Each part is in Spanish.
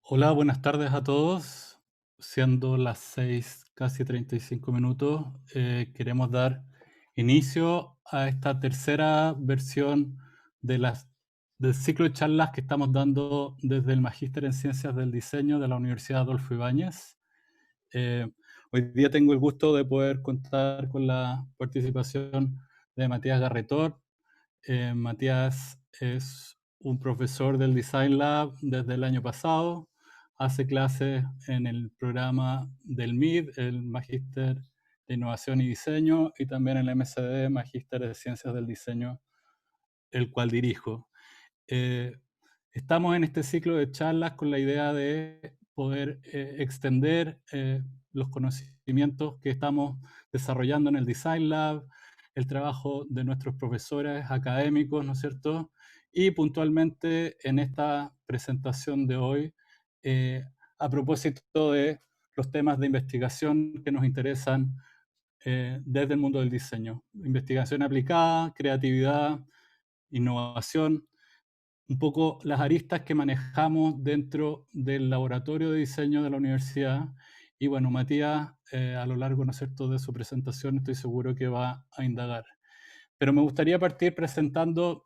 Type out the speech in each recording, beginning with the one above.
Hola, buenas tardes a todos. Siendo las 6, casi 35 minutos, queremos dar inicio a esta tercera versión de del ciclo de charlas que estamos dando desde el Magíster en Ciencias del Diseño de la Universidad Adolfo Ibáñez. Eh, Hoy día tengo el gusto de poder contar con la participación de Matías Garretón. Matías es un profesor del Design Lab desde el año pasado, hace clases en el programa del MID, el Magíster de Innovación y Diseño, y también en el MSD, Magíster de Ciencias del Diseño, el cual dirijo. Eh, Estamos en este ciclo de charlas con la idea de poder extender los conocimientos que estamos desarrollando en el Design Lab, el trabajo de nuestros profesores académicos, ¿no es cierto? Y puntualmente en esta presentación de hoy, eh, a propósito de los temas de investigación que nos interesan desde el mundo del diseño. Investigación aplicada, creatividad, innovación, un poco las aristas que manejamos dentro del laboratorio de diseño de la universidad. Y bueno, Matías, a lo largo, ¿no es cierto?, de su presentación, estoy seguro que va a indagar. Pero me gustaría partir presentando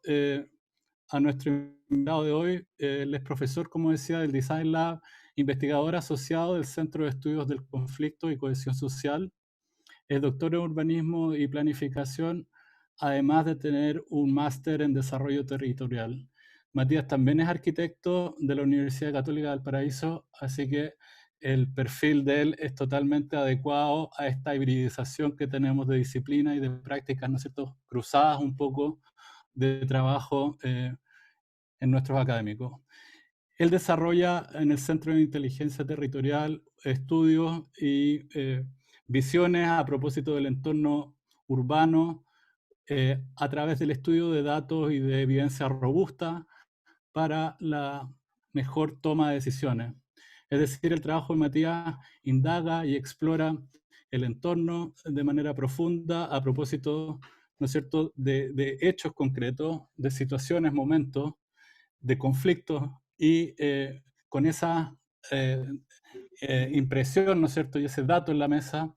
a nuestro invitado de hoy. Él es profesor, como decía, del Design Lab, investigador asociado del Centro de Estudios del Conflicto y Cohesión Social. Es doctor en urbanismo y planificación, además de tener un máster en desarrollo territorial. Matías también es arquitecto de la Universidad Católica del Paraíso, así que el perfil de él es totalmente adecuado a esta hibridización que tenemos de disciplina y de prácticas, ¿no es cierto?, cruzadas un poco de trabajo en nuestros académicos. Él desarrolla en el Centro de Inteligencia Territorial estudios y visiones a propósito del entorno urbano a través del estudio de datos y de evidencia robusta para la mejor toma de decisiones. Es decir, el trabajo de Matías indaga y explora el entorno de manera profunda a propósito, ¿no es cierto?, de hechos concretos, de situaciones, momentos, de conflictos y con esa eh, impresión, ¿no es cierto?, y ese dato en la mesa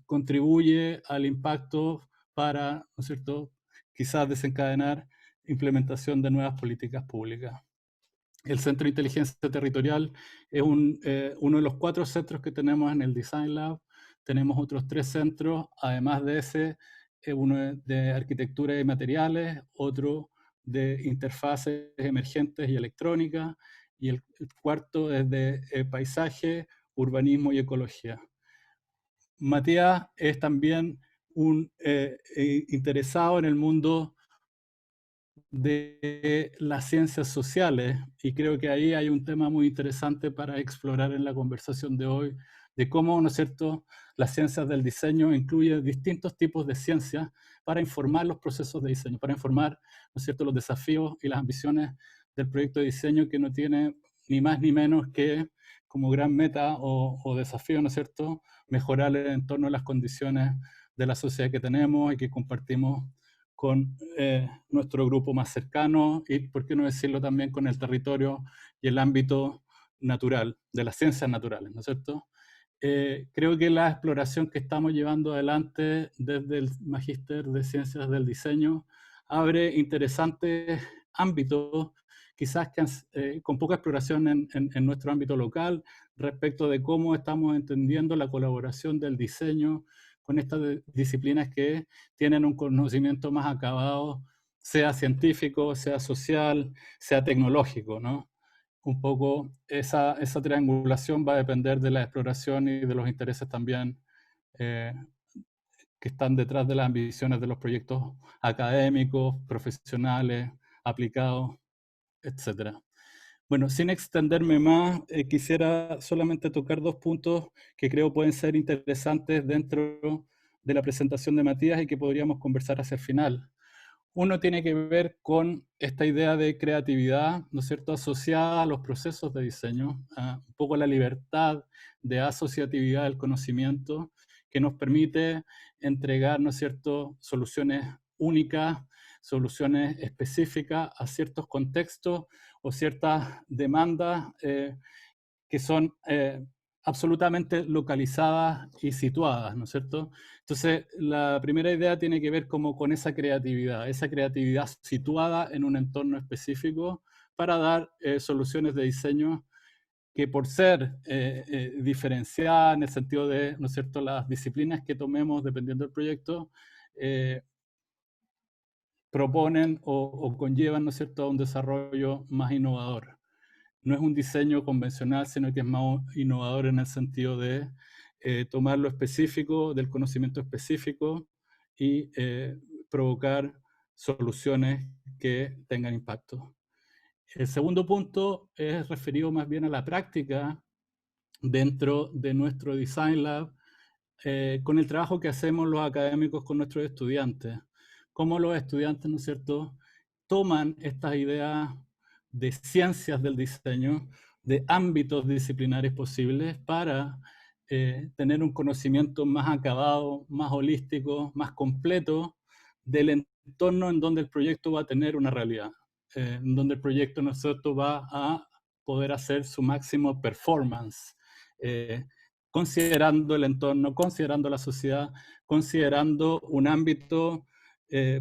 contribuye al impacto para, ¿no es cierto?, quizás desencadenar implementación de nuevas políticas públicas. El Centro de Inteligencia Territorial es uno de los 4 centros que tenemos en el Design Lab. Tenemos otros 3 centros, además de ese, uno de arquitectura y materiales, otro de interfaces emergentes y electrónica, y el cuarto es de paisaje, urbanismo y ecología. Matías es también un interesado en el mundo de las ciencias sociales, y creo que ahí hay un tema muy interesante para explorar en la conversación de hoy, de cómo, ¿no es cierto?, las ciencias del diseño incluyen distintos tipos de ciencias para informar los procesos de diseño, para informar, ¿no es cierto?, los desafíos y las ambiciones del proyecto de diseño, que no tiene ni más ni menos que como gran meta o desafío, ¿no es cierto?, mejorar el entorno de las condiciones de la sociedad que tenemos y que compartimos con nuestro grupo más cercano y, por qué no decirlo, también con el territorio y el ámbito natural, de las ciencias naturales, ¿no es cierto? Creo que la exploración que estamos llevando adelante desde el Magíster de Ciencias del Diseño abre interesantes ámbitos, quizás que con poca exploración en nuestro ámbito local, respecto de cómo estamos entendiendo la colaboración del diseño con estas disciplinas que tienen un conocimiento más acabado, sea científico, sea social, sea tecnológico, ¿no? Un poco esa triangulación va a depender de la exploración y de los intereses también eh, que están detrás de las ambiciones de los proyectos académicos, profesionales, aplicados, etcétera. Bueno, sin extenderme más, quisiera solamente tocar 2 puntos que creo pueden ser interesantes dentro de la presentación de Matías y que podríamos conversar hacia el final. Uno tiene que ver con esta idea de creatividad, ¿no es cierto?, asociada a los procesos de diseño, a un poco la libertad de asociatividad del conocimiento que nos permite entregar, ¿no es cierto?, soluciones únicas soluciones específicas a ciertos contextos o ciertas demandas que son absolutamente localizadas y situadas, ¿no es cierto? Entonces, la primera idea tiene que ver como con esa creatividad situada en un entorno específico para dar soluciones de diseño que por ser diferenciadas en el sentido de, ¿no es cierto?, las disciplinas que tomemos dependiendo del proyecto, proponen o conllevan, ¿no es cierto?, a un desarrollo más innovador. No es un diseño convencional, sino que es más innovador en el sentido de tomar lo específico, del conocimiento específico y provocar soluciones que tengan impacto. El segundo punto es referido más bien a la práctica dentro de nuestro Design Lab, con el trabajo que hacemos los académicos con nuestros estudiantes. Cómo los estudiantes, ¿no es cierto?, toman estas ideas de ciencias del diseño, de ámbitos disciplinares posibles para tener un conocimiento más acabado, más holístico, más completo del entorno en donde el proyecto va a tener una realidad, en donde el proyecto, ¿no es cierto?, va a poder hacer su máximo performance, considerando el entorno, considerando la sociedad, considerando un ámbito,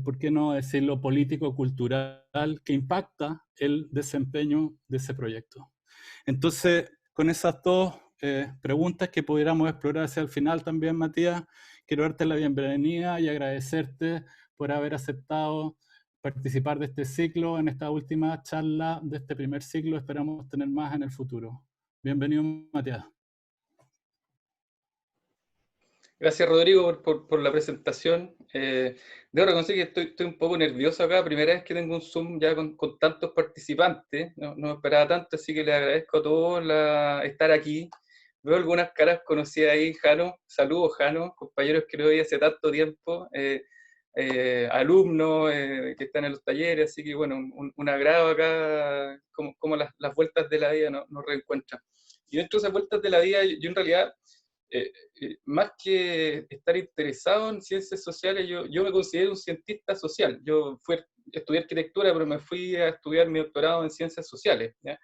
¿por qué no decirlo, político-cultural que impacta el desempeño de ese proyecto? Entonces, con esas dos preguntas que pudiéramos explorar hacia el final también, Matías, quiero darte la bienvenida y agradecerte por haber aceptado participar de este ciclo, en esta última charla de este primer ciclo. Esperamos tener más en el futuro. Bienvenido, Matías. Gracias, Rodrigo, por la presentación. Debo reconocer que estoy un poco nervioso acá, primera vez que tengo un Zoom ya con tantos participantes, no me esperaba tanto, así que les agradezco a todos estar aquí. Veo algunas caras conocidas ahí, Jano, saludos Jano, compañeros que no veía hace tanto tiempo, alumnos que están en los talleres, así que bueno, un agrado acá, como las vueltas de la vida nos reencuentran. Y dentro de esas vueltas de la vida, yo en realidad más que estar interesado en ciencias sociales, yo me considero un cientista social. Yo estudié arquitectura, pero me fui a estudiar mi doctorado en ciencias sociales, ¿ya?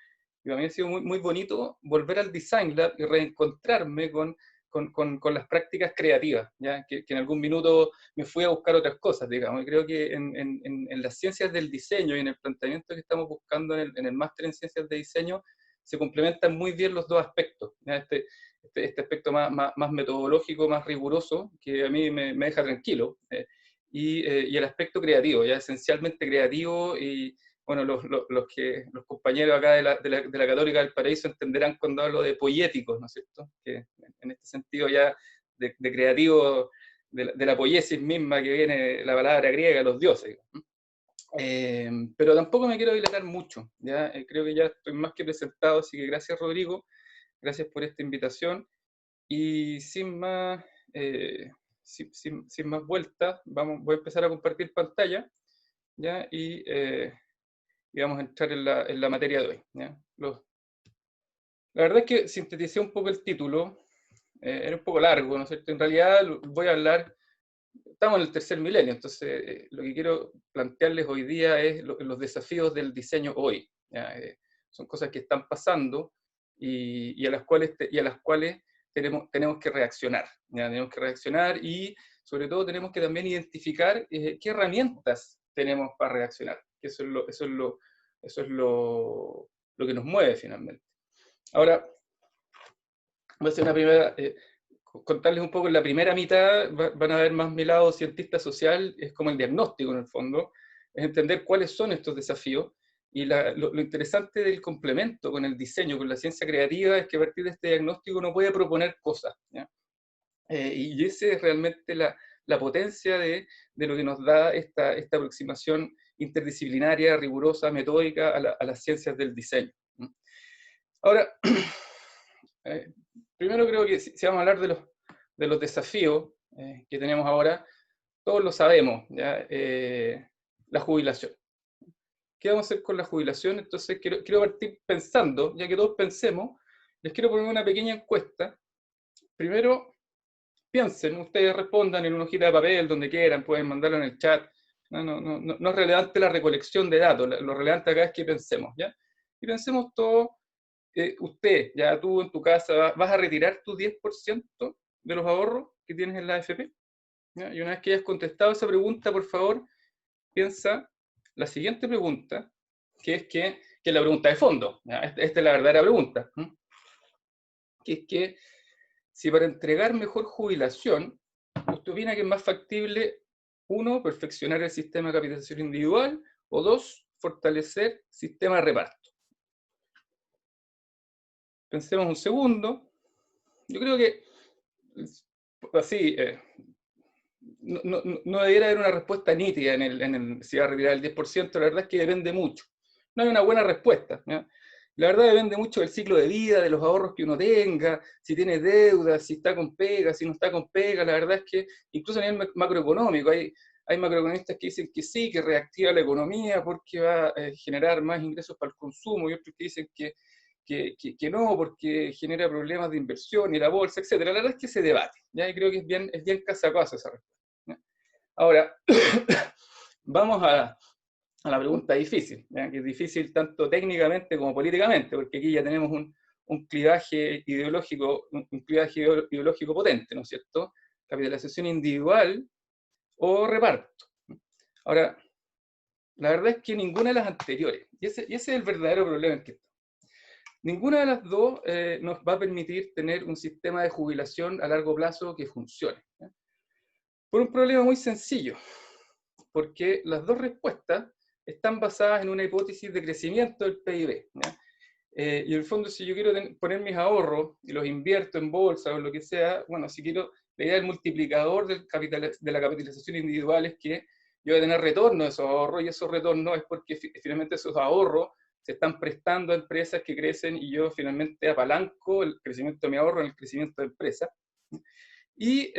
Y para mí ha sido muy, muy bonito volver al Design Lab y reencontrarme con las prácticas creativas, ¿ya? Que en algún minuto me fui a buscar otras cosas, digamos. Y creo que en las ciencias del diseño y en el planteamiento que estamos buscando en el máster en ciencias de diseño, se complementan muy bien los dos aspectos, ¿ya? Este aspecto más metodológico, más riguroso, que a mí me deja tranquilo, y el aspecto creativo, ya esencialmente creativo, y bueno, los compañeros acá de la Católica del Paraíso entenderán cuando hablo de poéticos, ¿no es cierto? Que en este sentido ya de creativo, de la poiesis misma que viene la palabra griega, los dioses. Pero tampoco me quiero dilatar mucho, ¿ya? Creo que ya estoy más que presentado, así que gracias, Rodrigo. Gracias por esta invitación y sin más, sin más vueltas, voy a empezar a compartir pantalla, ¿ya? Y vamos a entrar en la materia de hoy, ¿ya? La verdad es que sinteticé un poco el título, era un poco largo, ¿no es cierto? En realidad voy a hablar, estamos en el tercer milenio, entonces lo que quiero plantearles hoy día es los desafíos del diseño hoy, ¿ya? Son cosas que están pasando y a las cuales tenemos que reaccionar, ¿ya? Tenemos que reaccionar y sobre todo tenemos que también identificar qué herramientas tenemos para reaccionar, que eso es lo que nos mueve finalmente. Ahora, voy a hacer una primera, contarles un poco, en la primera mitad van a ver más mi lado cientista social, es como el diagnóstico en el fondo, es entender cuáles son estos desafíos, y lo interesante del complemento con el diseño, con la ciencia creativa, es que a partir de este diagnóstico uno puede proponer cosas, ¿ya? Y esa es realmente la potencia de lo que nos da esta aproximación interdisciplinaria, rigurosa, metódica a las ciencias del diseño. Ahora, primero creo que si vamos a hablar de los desafíos que tenemos ahora, todos lo sabemos, ¿ya? La jubilación. ¿Qué vamos a hacer con la jubilación? Entonces quiero partir pensando, ya que todos pensemos, les quiero poner una pequeña encuesta. Primero, piensen, ustedes respondan en una hojita de papel, donde quieran, pueden mandarlo en el chat, No es relevante la recolección de datos, lo relevante acá es que pensemos, ¿ya? Y pensemos todo, usted, ya tú en tu casa, vas a retirar tu 10% de los ahorros que tienes en la AFP, ¿ya? Y una vez que hayas contestado esa pregunta, por favor, piensa la siguiente pregunta, que es la pregunta de fondo, ¿ya? Esta es la verdadera pregunta, que es que si para entregar mejor jubilación, ¿usted opina que es más factible, uno, perfeccionar el sistema de capitalización individual, o dos, fortalecer el sistema de reparto? Pensemos un segundo. Yo creo que, así, no debería haber una respuesta nítida si va a retirar el 10%, la verdad es que depende mucho. No hay una buena respuesta, ¿ya? La verdad depende mucho del ciclo de vida, de los ahorros que uno tenga, si tiene deuda, si está con pega, si no está con pega. La verdad es que incluso a nivel macroeconómico hay macroeconomistas que dicen que sí, que reactiva la economía porque va a generar más ingresos para el consumo, y otros que dicen que no, porque genera problemas de inversión y la bolsa, etcétera. La verdad es que se debate, ¿ya? Y creo que es bien casa a casa esa respuesta, ¿ya? Ahora, vamos a la pregunta difícil, ¿ya? Que es difícil tanto técnicamente como políticamente, porque aquí ya tenemos un clivaje ideológico, potente, ¿no es cierto? Capitalización individual o reparto. Ahora, la verdad es que ninguna de las anteriores, y ese es el verdadero problema en que está. Ninguna de las dos nos va a permitir tener un sistema de jubilación a largo plazo que funcione, ¿ya? Por un problema muy sencillo, porque las dos respuestas están basadas en una hipótesis de crecimiento del PIB, ¿ya? Y en el fondo, si yo quiero poner mis ahorros y los invierto en bolsa o lo que sea, bueno, si quiero, la idea del multiplicador de la capitalización individual es que yo voy a tener retorno de esos ahorros, y esos retornos es porque finalmente esos ahorros se están prestando a empresas que crecen, y yo finalmente apalanco el crecimiento de mi ahorro en el crecimiento de empresas. Y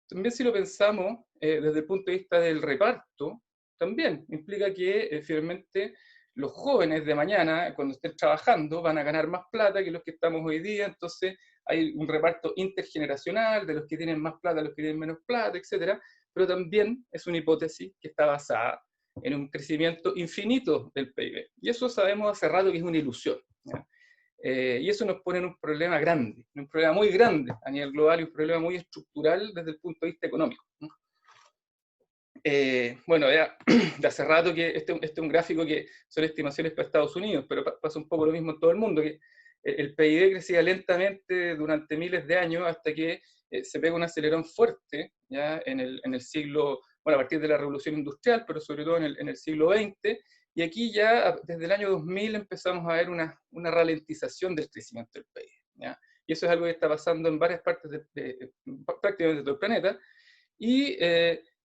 también, si lo pensamos desde el punto de vista del reparto, también implica que finalmente los jóvenes de mañana, cuando estén trabajando, van a ganar más plata que los que estamos hoy día. Entonces hay un reparto intergeneracional de los que tienen más plata a los que tienen menos plata, etcétera. Pero también es una hipótesis que está basada en un crecimiento infinito del PIB. Y eso sabemos hace rato que es una ilusión, ¿ya? Y eso nos pone en un problema grande, un problema muy grande a nivel global, y un problema muy estructural desde el punto de vista económico. Bueno, ya de hace rato que este es un gráfico que son estimaciones para Estados Unidos, pero pasa un poco lo mismo en todo el mundo, que el PIB crecía lentamente durante miles de años hasta que se pega un acelerón fuerte, ¿ya? En el siglo, bueno, a partir de la revolución industrial, pero sobre todo en el siglo XX, y aquí ya desde el año 2000 empezamos a ver una ralentización del crecimiento del PIB, ¿ya? Y eso es algo que está pasando en varias partes prácticamente de todo el planeta, y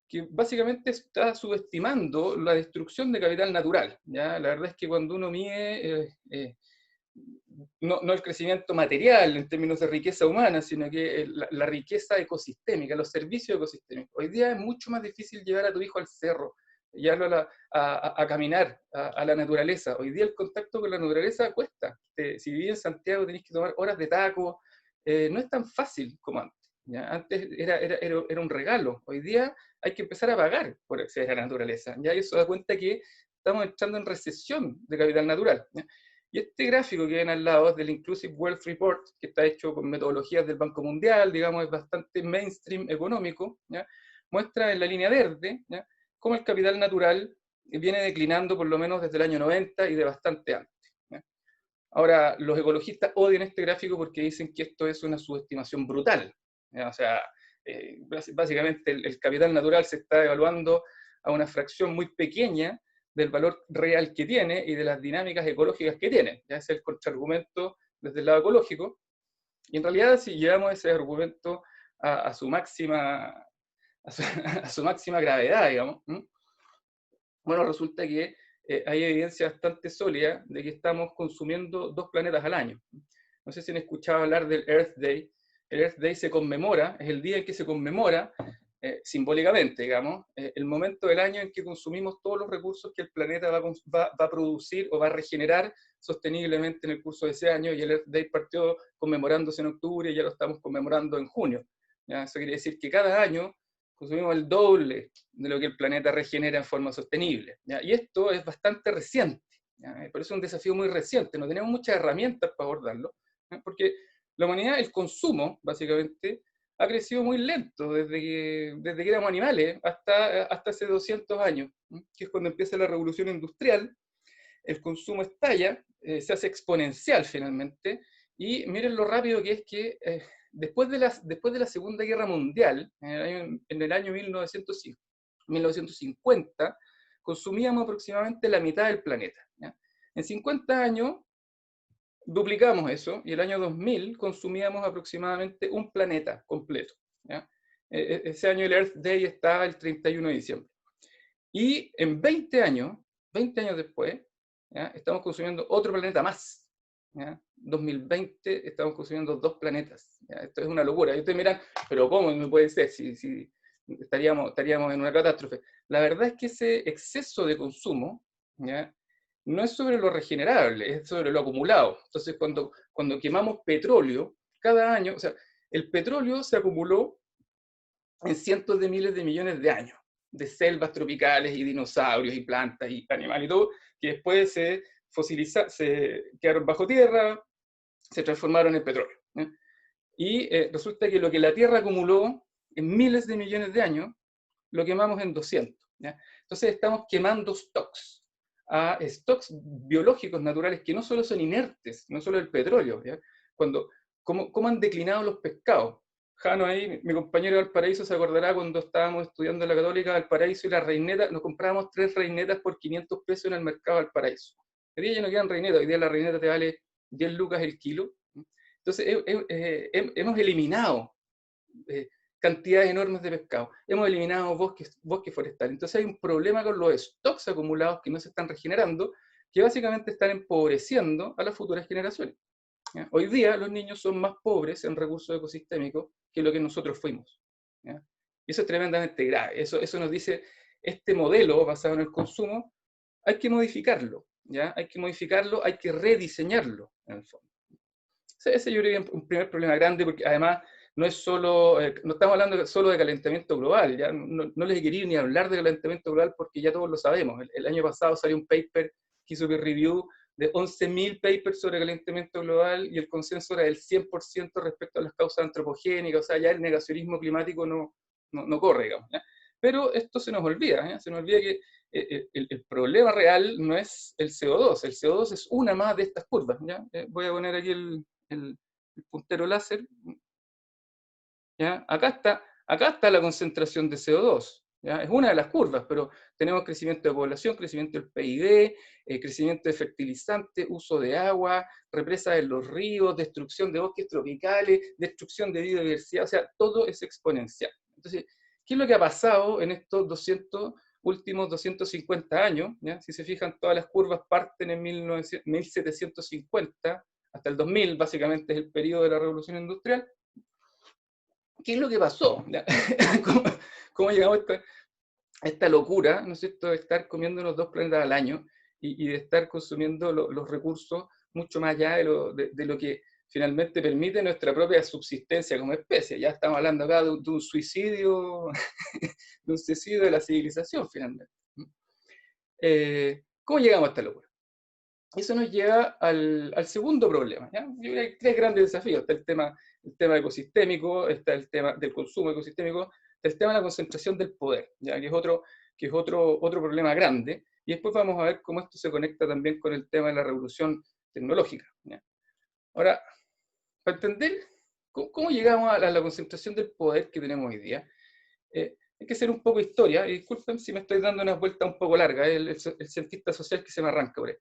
que básicamente está subestimando la destrucción de capital natural, ¿ya? La verdad es que cuando uno mide no el crecimiento material en términos de riqueza humana, sino que la riqueza ecosistémica, los servicios ecosistémicos. Hoy día es mucho más difícil llevar a tu hijo al cerro, llevarlo a caminar a la naturaleza. Hoy día el contacto con la naturaleza cuesta. Si vivís en Santiago tenéis que tomar horas de taco. No es tan fácil como antes, ¿ya? Antes era un regalo. Hoy día hay que empezar a pagar por acceder a la naturaleza, ¿ya? Y eso da cuenta que estamos entrando en recesión de capital natural, ¿ya? Y este gráfico que ven al lado es del Inclusive Wealth Report, que está hecho con metodologías del Banco Mundial, digamos, es bastante mainstream económico, ¿ya? Muestra en la línea verde, ¿ya?, cómo el capital natural viene declinando por lo menos desde el año 90 y de bastante antes, ¿ya? Ahora, los ecologistas odian este gráfico porque dicen que esto es una subestimación brutal, ¿ya? O sea, básicamente el capital natural se está evaluando a una fracción muy pequeña del valor real que tiene y de las dinámicas ecológicas que tiene. Ya es el contraargumento desde el lado ecológico. Y en realidad, si llevamos ese argumento a su máxima a su máxima gravedad, digamos, bueno, resulta que hay evidencia bastante sólida de que estamos consumiendo 2 planetas al año. No sé si han escuchado hablar del Earth Day. El Earth Day se conmemora, es el día en que se conmemora, simbólicamente, digamos, el momento del año en que consumimos todos los recursos que el planeta va a producir o va a regenerar sosteniblemente en el curso de ese año, y el Earth Day partió conmemorándose en octubre y ya lo estamos conmemorando en junio, ¿ya? Eso quiere decir que cada año consumimos el doble de lo que el planeta regenera en forma sostenible, ¿ya? Y esto es bastante reciente, ¿ya? Por eso es un desafío muy reciente, no tenemos muchas herramientas para abordarlo, ¿ya? Porque la humanidad, el consumo, básicamente, ha crecido muy lento desde que éramos animales hasta hace 200 años, que es cuando empieza la revolución industrial. El consumo estalla, se hace exponencial finalmente, y miren lo rápido que es que después de la Segunda Guerra Mundial, en el año 1950, consumíamos aproximadamente la mitad del planeta, ¿ya? En 50 años duplicamos eso, y el año 2000 consumíamos aproximadamente un planeta completo, ¿ya? Ese año el Earth Day está el 31 de diciembre. Y en 20 años después, ¿ya? Estamos consumiendo otro planeta más, ¿ya? 2020 estamos consumiendo 2 planetas, ¿ya? Esto es una locura. Y ustedes miran, pero ¿cómo no puede ser? Si estaríamos en una catástrofe. La verdad es que ese exceso de consumo, ¿ya? No es sobre lo regenerable, es sobre lo acumulado. Entonces, cuando quemamos petróleo, cada año, o sea, el petróleo se acumuló en cientos de miles de millones de años, de selvas tropicales y dinosaurios y plantas y animales y todo, que después se quedaron bajo tierra, se transformaron en petróleo, ¿eh? Y resulta que lo que la Tierra acumuló en miles de millones de años, lo quemamos en 200, ¿ya? Entonces estamos quemando stocks, a stocks biológicos naturales que no solo son inertes, no solo el petróleo, ¿ya? ¿Cómo han declinado los pescados? Jano ahí, mi compañero de Valparaíso, se acordará cuando estábamos estudiando en la Católica, Valparaíso y la reineta, nos comprábamos 3 reinetas por 500 pesos en el mercado de Valparaíso. Hoy día ya no quedan reinetas, hoy día la reineta te vale 10 lucas el kilo. Entonces hemos eliminado eh, cantidades enormes de pescado, hemos eliminado bosque forestal. Entonces hay un problema con los stocks acumulados que no se están regenerando, que básicamente están empobreciendo a las futuras generaciones, ¿ya? Hoy día los niños son más pobres en recursos ecosistémicos que lo que nosotros fuimos, ¿ya? Y eso es tremendamente grave. Eso nos dice, este modelo basado en el consumo, hay que modificarlo, ¿ya? Hay que modificarlo, hay que rediseñarlo, en el fondo. Ese yo creo que es un primer problema grande, porque además no es solo, no estamos hablando solo de calentamiento global, ya no les quería ni hablar de calentamiento global porque ya todos lo sabemos. El año pasado salió un paper que hizo peer review de 11.000 papers sobre calentamiento global, y el consenso era del 100% respecto a las causas antropogénicas. O sea, ya el negacionismo climático no corre, digamos, ¿ya? Pero esto se nos olvida, ¿ya? Se nos olvida que el problema real no es el CO2, el CO2 es una más de estas curvas, ¿ya? Voy a poner aquí el puntero láser, ¿ya? Acá está la concentración de CO2, ¿ya? Es una de las curvas, pero tenemos crecimiento de población, crecimiento del PIB, crecimiento de fertilizantes, uso de agua, represas en los ríos, destrucción de bosques tropicales, destrucción de biodiversidad, o sea, todo es exponencial. Entonces, ¿qué es lo que ha pasado en estos últimos 250 años? ¿Ya? Si se fijan, todas las curvas parten en 1750, hasta el 2000, básicamente es el periodo de la revolución industrial. ¿Qué es lo que pasó? ¿Cómo llegamos a esta locura, ¿no es cierto?, de estar comiendo los 2 planetas al año y de estar consumiendo los recursos mucho más allá de lo que finalmente permite nuestra propia subsistencia como especie. Ya estamos hablando acá de un suicidio, de un suicidio de la civilización finalmente. ¿Cómo llegamos a esta locura? Eso nos lleva al segundo problema, ¿ya? Hay 3 grandes desafíos. Está el tema ecosistémico, está el tema del consumo ecosistémico, está el tema de la concentración del poder, ¿ya? Que es otro problema grande. Y después vamos a ver cómo esto se conecta también con el tema de la revolución tecnológica, ¿ya? Ahora, para entender cómo llegamos a la concentración del poder que tenemos hoy día, hay que hacer un poco de historia. Y disculpen si me estoy dando una vuelta un poco larga, el cientista social que se me arranca por ahí.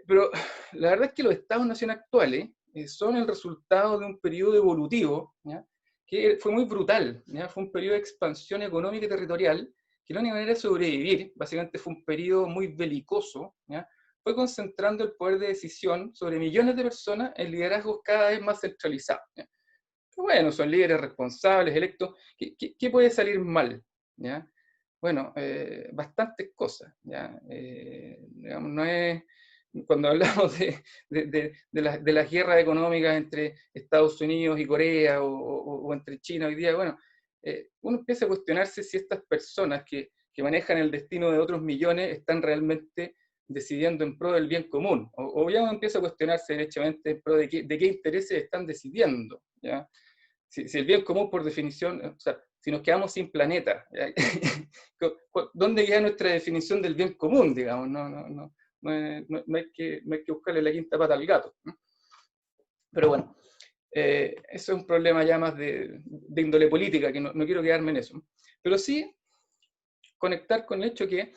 Pero la verdad es que los estados-nación actuales son el resultado de un periodo evolutivo, ¿ya?, que fue muy brutal, ¿ya? Fue un periodo de expansión económica y territorial, que la única manera de sobrevivir, básicamente fue un periodo muy belicoso, ¿ya?, fue concentrando el poder de decisión sobre millones de personas en liderazgos cada vez más centralizados, ¿ya? Bueno, son líderes responsables, electos. ¿Qué puede salir mal? ¿Ya? Bueno, bastantes cosas, ¿ya? Digamos, no es, cuando hablamos de las guerras económicas entre Estados Unidos y Corea, o entre China hoy día, bueno, uno empieza a cuestionarse si estas personas que manejan el destino de otros millones están realmente decidiendo en pro del bien común, o ya uno empieza a cuestionarse derechamente en pro de qué intereses están decidiendo, ¿ya? Si el bien común, por definición, o sea, si nos quedamos sin planeta, ¿dónde queda nuestra definición del bien común, digamos? No hay que buscarle la quinta pata al gato, ¿no? Pero bueno, eso es un problema ya más de índole política, que no quiero quedarme en eso. Pero sí conectar con el hecho que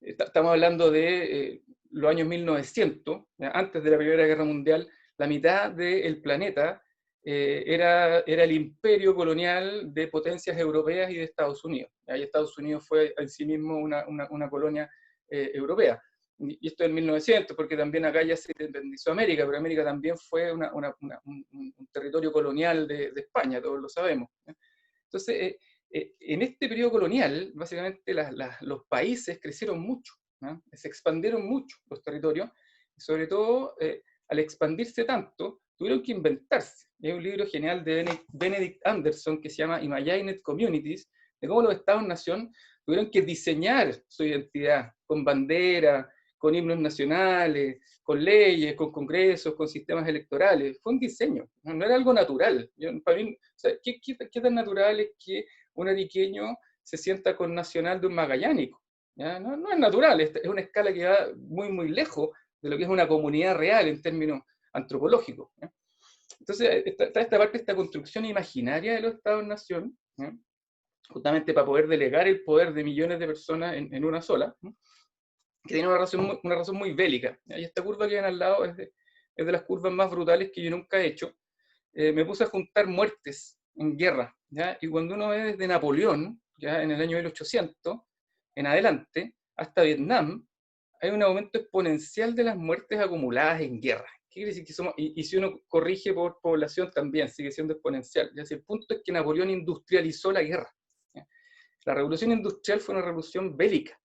estamos hablando de los años 1900, antes de la Primera Guerra Mundial, la mitad del planeta era el imperio colonial de potencias europeas y de Estados Unidos. Y Estados Unidos fue en sí mismo una colonia europea. Y esto en 1900, porque también acá ya se independizó América, pero América también fue un territorio colonial de España, todos lo sabemos. Entonces, en este periodo colonial, básicamente los países crecieron mucho, ¿no? Se expandieron mucho los territorios, y sobre todo, al expandirse tanto, tuvieron que inventarse. Y hay un libro genial de Benedict Anderson que se llama Imagined Communities, de cómo los estados-nación tuvieron que diseñar su identidad con bandera, con himnos nacionales, con leyes, con congresos, con sistemas electorales. Fue un diseño, no era algo natural. Para mí, o sea, ¿qué tan natural es que un ariqueño se sienta con nacional de un magallánico? ¿Ya? No es natural, es una escala que va muy, muy lejos de lo que es una comunidad real en términos antropológicos, ¿ya? Entonces, está esta parte, esta construcción imaginaria de los estados-nación, ¿ya? Justamente para poder delegar el poder de millones de personas en una sola, ¿ya? Que tiene una razón muy bélica. Y esta curva que ven al lado es de las curvas más brutales que yo nunca he hecho. Me puse a juntar muertes en guerra, ¿ya? Y cuando uno ve desde Napoleón, ya en el año 1800, en adelante, hasta Vietnam, hay un aumento exponencial de las muertes acumuladas en guerra. ¿Qué quiere decir que somos? Y si uno corrige por población también, sigue siendo exponencial. Ya, el punto es que Napoleón industrializó la guerra, ¿ya? La revolución industrial fue una revolución bélica.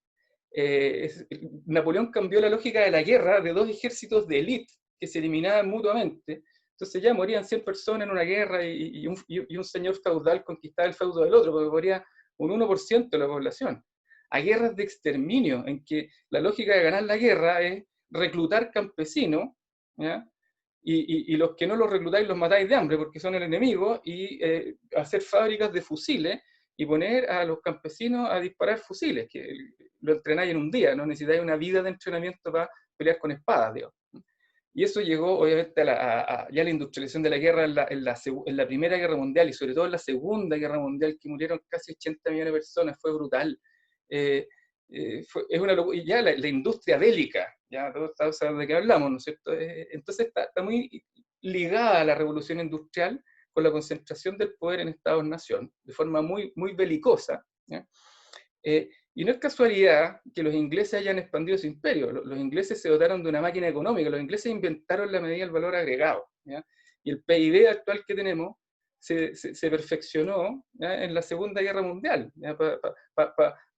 Napoleón cambió la lógica de la guerra de dos ejércitos de élite que se eliminaban mutuamente. Entonces ya morían 100 personas en una guerra y un señor feudal conquistaba el feudo del otro, porque moría un 1% de la población. A guerras de exterminio, en que la lógica de ganar la guerra es reclutar campesinos, ¿ya? Y los que no los reclutáis los matáis de hambre porque son el enemigo, y hacer fábricas de fusiles y poner a los campesinos a disparar fusiles, que lo entrenáis en un día, no necesitáis una vida de entrenamiento para pelear con espadas, digamos. Y eso llegó, obviamente, ya a la industrialización de la guerra en la Primera Guerra Mundial, y sobre todo en la Segunda Guerra Mundial, que murieron casi 80 millones de personas, fue brutal. Es una locura. Y ya la industria bélica, ya todos saben de qué hablamos, ¿no es cierto? Entonces está muy ligada a la revolución industrial con la concentración del poder en Estados-nación, de forma muy, muy belicosa, ¿ya? Y no es casualidad que los ingleses hayan expandido su imperio. Los ingleses se dotaron de una máquina económica, los ingleses inventaron la medida del valor agregado, ¿ya? Y el PIB actual que tenemos se perfeccionó, ¿ya?, en la Segunda Guerra Mundial, ¿ya?,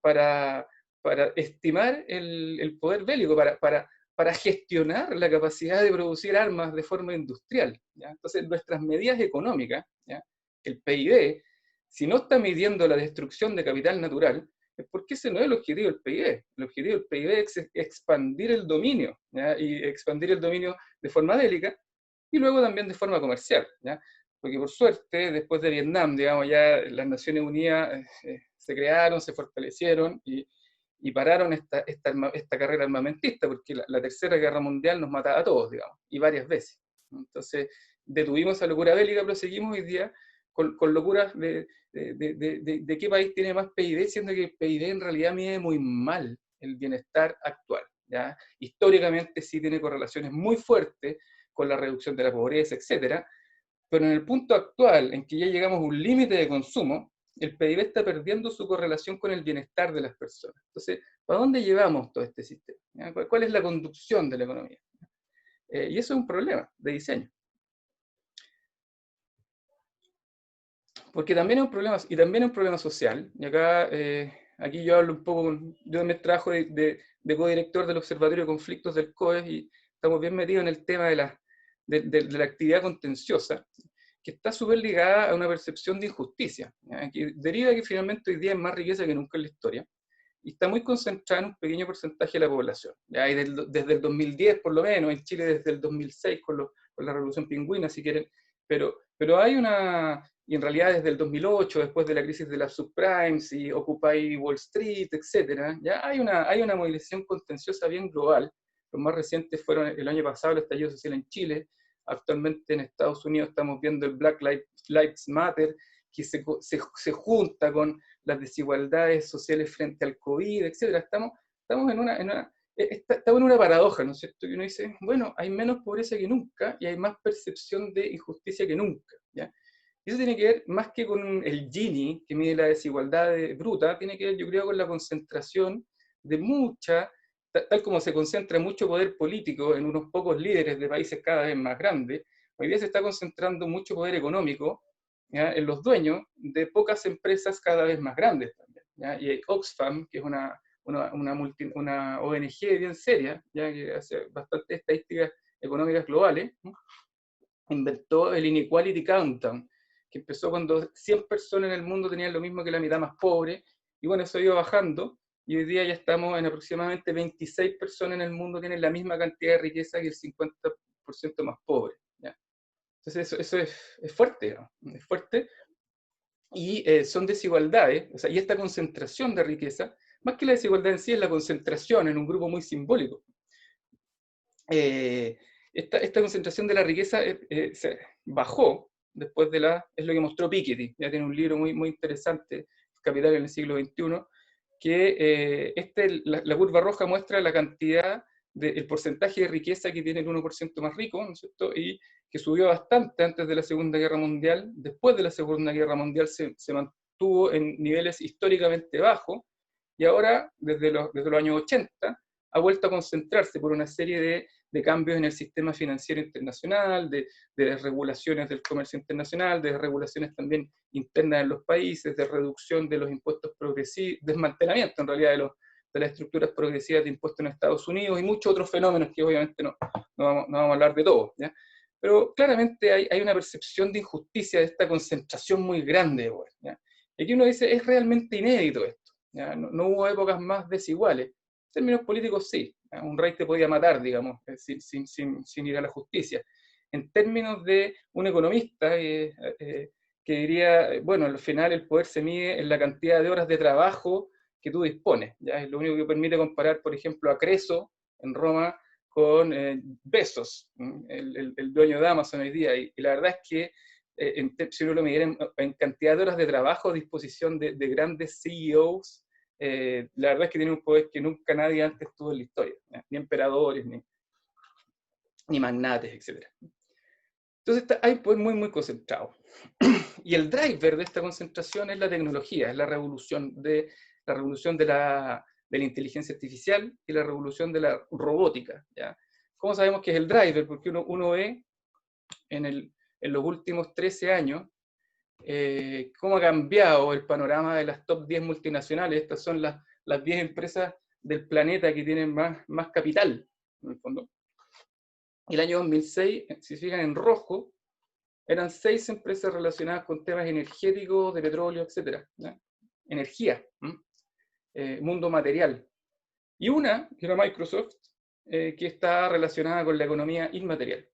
para estimar el poder bélico, para gestionar la capacidad de producir armas de forma industrial, ¿ya? Entonces, nuestras medidas económicas, ¿ya?, el PIB, si no está midiendo la destrucción de capital natural, es porque ese no es el objetivo del PIB. El objetivo del PIB es expandir el dominio, ¿ya?, y expandir el dominio de forma bélica y luego también de forma comercial, ¿ya? Porque por suerte, después de Vietnam, digamos, ya las Naciones Unidas se crearon, se fortalecieron y pararon esta carrera armamentista, porque la Tercera Guerra Mundial nos mataba a todos, digamos, y varias veces. Entonces, detuvimos esa locura bélica, pero seguimos hoy día con locuras de qué país tiene más PIB, siendo que el PIB en realidad mide muy mal el bienestar actual, ¿ya? Históricamente sí tiene correlaciones muy fuertes con la reducción de la pobreza, etcétera, pero en el punto actual, en que ya llegamos a un límite de consumo, el PIB está perdiendo su correlación con el bienestar de las personas. Entonces, ¿para dónde llevamos todo este sistema? ¿Cuál es la conducción de la economía? Y eso es un problema de diseño. Porque también es un problema, y también es un problema social, y acá, aquí yo hablo un poco, yo me trabajo de codirector del Observatorio de Conflictos del COES, y estamos bien metidos en el tema de la actividad contenciosa, que está súper ligada a una percepción de injusticia, ¿ya? Que deriva que finalmente hoy día hay más riqueza que nunca en la historia, y está muy concentrada en un pequeño porcentaje de la población. ¿Ya? Y desde el 2010, por lo menos, en Chile desde el 2006, con la Revolución Pingüina, si quieren, pero hay una, y en realidad desde el 2008, después de la crisis de las subprimes y Occupy Wall Street, etcétera, ya hay una movilización contenciosa bien global. Los más recientes fueron el año pasado el estallido social en Chile. Actualmente en Estados Unidos estamos viendo el Black Lives Matter, que se junta con las desigualdades sociales frente al COVID, etcétera. Estamos en una paradoja, ¿no es cierto? Y uno dice, bueno, hay menos pobreza que nunca y hay más percepción de injusticia que nunca, ¿ya? Y eso tiene que ver, más que con el Gini, que mide la desigualdad bruta, tiene que ver, yo creo, con la concentración de tal como se concentra mucho poder político en unos pocos líderes de países cada vez más grandes, hoy día se está concentrando mucho poder económico, ¿ya?, en los dueños de pocas empresas cada vez más grandes también, ¿ya? Y Oxfam, que es una ONG bien seria, ¿ya?, que hace bastantes estadísticas económicas globales, ¿no?, inventó el Inequality Countdown, que empezó cuando 100 personas en el mundo tenían lo mismo que la mitad más pobre, y bueno, eso ha ido bajando, y hoy día ya estamos en aproximadamente 26 personas en el mundo tienen la misma cantidad de riqueza que el 50% más pobre, ¿ya? Entonces eso es fuerte, ¿no? Es fuerte, y son desigualdades, o sea, y esta concentración de riqueza, más que la desigualdad en sí, es la concentración en un grupo muy simbólico. Esta concentración de la riqueza se bajó después es lo que mostró Piketty, ya tiene un libro muy, muy interesante, Capital en el siglo XXI, que la curva roja muestra la cantidad, el porcentaje de riqueza que tiene el 1% más rico, ¿no es cierto?, y que subió bastante antes de la Segunda Guerra Mundial. Después de la Segunda Guerra Mundial se mantuvo en niveles históricamente bajos, y ahora, desde los años 80, ha vuelto a concentrarse por una serie de cambios en el sistema financiero internacional, de regulaciones del comercio internacional, de regulaciones también internas en los países, de reducción de los impuestos progresivos, desmantelamiento en realidad de las estructuras progresivas de impuestos en Estados Unidos y muchos otros fenómenos que obviamente no vamos a hablar de todos, ¿ya? Pero claramente hay una percepción de injusticia de esta concentración muy grande de poder, ¿ya? Y aquí uno dice, es realmente inédito esto, ¿ya? No hubo épocas más desiguales. En términos políticos sí, ¿ya? Un rey te podía matar, digamos, sin ir a la justicia. En términos de un economista que diría, bueno, al final el poder se mide en la cantidad de horas de trabajo que tú dispones, ¿ya? Es lo único que permite comparar, por ejemplo, a Creso en Roma con Bezos, el dueño de Amazon hoy día, y la verdad es que si uno lo mide en cantidad de horas de trabajo a disposición de grandes CEOs, la verdad es que tiene un poder que nunca nadie antes tuvo en la historia, ¿ya? Ni emperadores, ni magnates, etc. Entonces hay poder muy, muy concentrado. Y el driver de esta concentración es la tecnología, es la revolución de la inteligencia artificial y la revolución de la robótica, ¿ya? ¿Cómo sabemos que es el driver? Porque uno ve en los últimos 13 años cómo ha cambiado el panorama de las top 10 multinacionales. Estas son las 10 empresas del planeta que tienen más capital, en el fondo. El año 2006, si se fijan en rojo, eran 6 empresas relacionadas con temas energéticos, de petróleo, etc. ¿Ya? Energía, mundo material. Y una, que era Microsoft, que está relacionada con la economía inmaterial,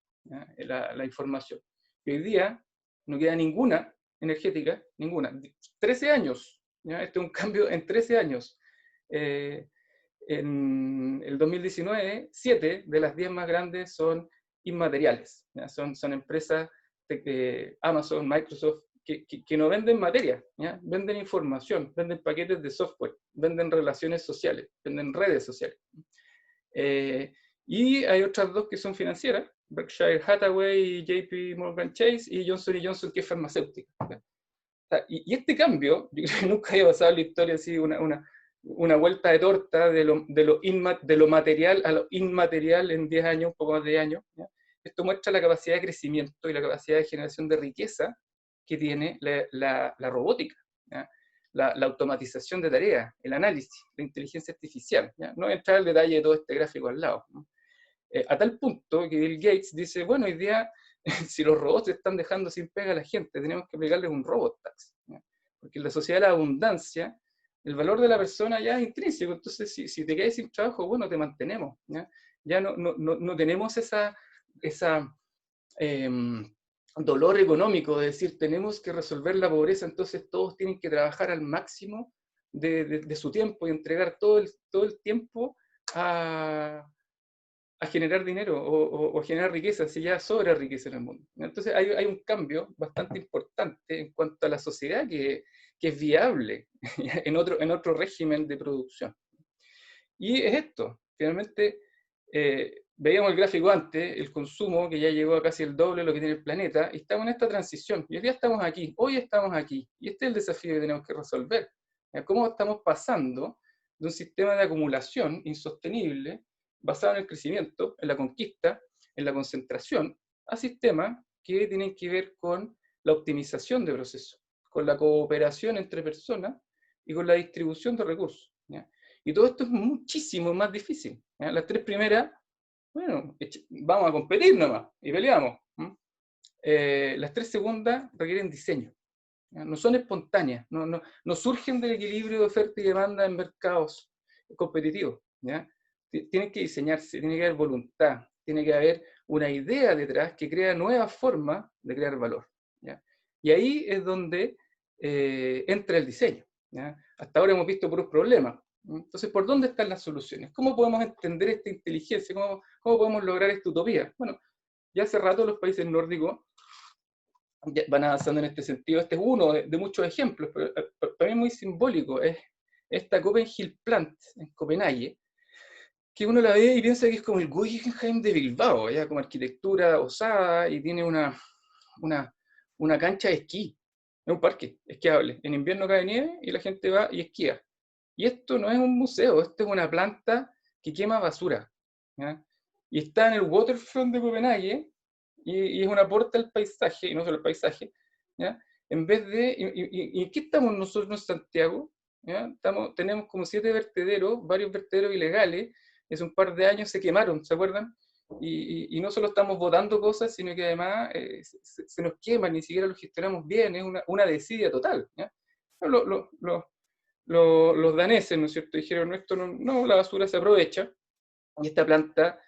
la información. Y hoy día no queda ninguna energética, ninguna. 13 años, ¿ya? Este es un cambio en 13 años. En el 2019, 7 de las 10 más grandes son inmateriales, ¿ya? Son empresas, Amazon, Microsoft, que no venden materia, ¿ya? Venden información, venden paquetes de software, venden relaciones sociales, venden redes sociales. Y hay otras dos que son financieras, Berkshire Hathaway, JP Morgan Chase, y Johnson Johnson, que es farmacéutica. Y este cambio, yo creo que nunca había pasado en la historia así, una vuelta de torta de lo material a lo inmaterial en 10 años, un poco más de 10 años, ¿ya? Esto muestra la capacidad de crecimiento y la capacidad de generación de riqueza que tiene la robótica, ¿ya? La automatización de tareas, el análisis, la inteligencia artificial, ¿ya? No voy a entrar al detalle de todo este gráfico al lado, ¿no? A tal punto que Bill Gates dice, bueno, hoy día si los robots están dejando sin pega a la gente, tenemos que aplicarles un robot tax, ¿ya? Porque en la sociedad de la abundancia, el valor de la persona ya es intrínseco, entonces si te quedas sin trabajo, bueno, te mantenemos, ¿ya? Ya no tenemos esa eh, dolor económico de decir, tenemos que resolver la pobreza, entonces todos tienen que trabajar al máximo de su tiempo y entregar todo el tiempo a generar dinero o a generar riqueza, si ya sobra riqueza en el mundo. Entonces hay un cambio bastante importante en cuanto a la sociedad que es viable en otro régimen de producción. Y es esto, finalmente, veíamos el gráfico antes, el consumo que ya llegó a casi el doble de lo que tiene el planeta, y estamos en esta transición, y hoy día estamos aquí, hoy estamos aquí, y este es el desafío que tenemos que resolver. ¿Cómo estamos pasando de un sistema de acumulación insostenible, basado en el crecimiento, en la conquista, en la concentración, a sistemas que tienen que ver con la optimización de procesos, con la cooperación entre personas y con la distribución de recursos, ¿ya? Y todo esto es muchísimo más difícil, ¿ya? Las tres primeras, bueno, vamos a competir nomás y peleamos. Las tres segundas requieren diseño, ¿ya? No son espontáneas, no surgen del equilibrio de oferta y demanda en mercados competitivos, ¿ya? Tienen que diseñarse, tiene que haber voluntad, tiene que haber una idea detrás que crea nuevas formas de crear valor, ¿ya? Y ahí es donde entra el diseño, ¿ya? Hasta ahora hemos visto puros problemas. Entonces, ¿por dónde están las soluciones? ¿Cómo podemos entender esta inteligencia? ¿Cómo podemos lograr esta utopía? Bueno, ya hace rato los países nórdicos van avanzando en este sentido. Este es uno de muchos ejemplos, pero para mí es muy simbólico. Es esta Copenhagen Plant en Copenhague, que uno la ve y piensa que es como el Guggenheim de Bilbao, ¿ya? Como arquitectura osada, y tiene una cancha de esquí. Es un parque esquiable. En invierno cae nieve y la gente va y esquía. Y esto no es un museo, esto es una planta que quema basura, ¿ya? Y está en el waterfront de Copenhague, y es un aporte al paisaje, y no solo al paisaje, ¿ya? En vez de, ¿y qué estamos nosotros en Santiago? ¿Ya? Tenemos como 7 vertederos, varios vertederos ilegales, y hace un par de años se quemaron, ¿se acuerdan? Y no solo estamos botando cosas, sino que además se nos queman, ni siquiera los gestionamos bien, es una desidia total, ¿ya? Los daneses, ¿no es cierto?, dijeron, esto no, la basura se aprovecha, y esta planta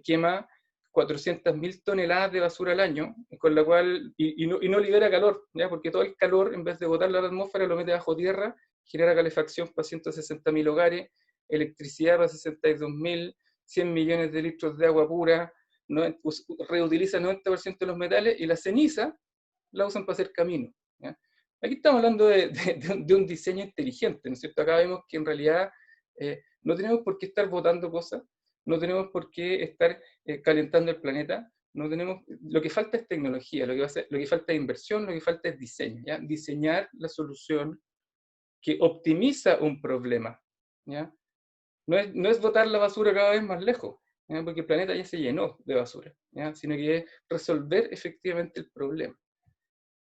quema 400.000 toneladas de basura al año, con la cual, no libera calor, ¿ya? Porque todo el calor, en vez de botarlo a la atmósfera, lo mete bajo tierra, genera calefacción para 160.000 hogares, electricidad para 62.000, 100 millones de litros de agua pura, reutiliza el 90% de los metales, y la ceniza la usan para hacer camino, ¿ya? Aquí estamos hablando de un diseño inteligente, ¿no es cierto? Acá vemos que en realidad no tenemos por qué estar botando cosas, no tenemos por qué estar calentando el planeta, no tenemos, lo que falta es tecnología, lo que falta es inversión, lo que falta es diseño, ¿ya? Diseñar la solución que optimiza un problema, ¿ya? No es botar la basura cada vez más lejos, ¿ya? Porque el planeta ya se llenó de basura, ¿ya? Sino que es resolver efectivamente el problema.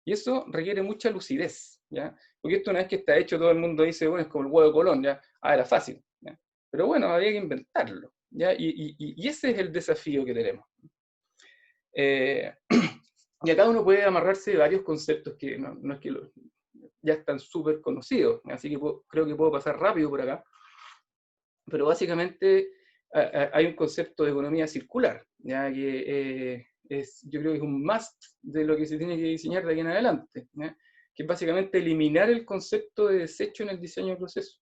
Y eso requiere mucha lucidez, ¿ya? Porque esto una vez que está hecho, todo el mundo dice, bueno, es como el huevo de Colón, ¿ya? Era fácil, ¿ya? Pero bueno, había que inventarlo, ¿ya? Y ese es el desafío que tenemos. Y acá uno puede amarrarse de varios conceptos que no es que ya están súper conocidos, así que creo que puedo pasar rápido por acá. Pero básicamente hay un concepto de economía circular, ¿ya? Que yo creo que es un must de lo que se tiene que diseñar de aquí en adelante, ¿ya? Que es básicamente eliminar el concepto de desecho en el diseño del proceso.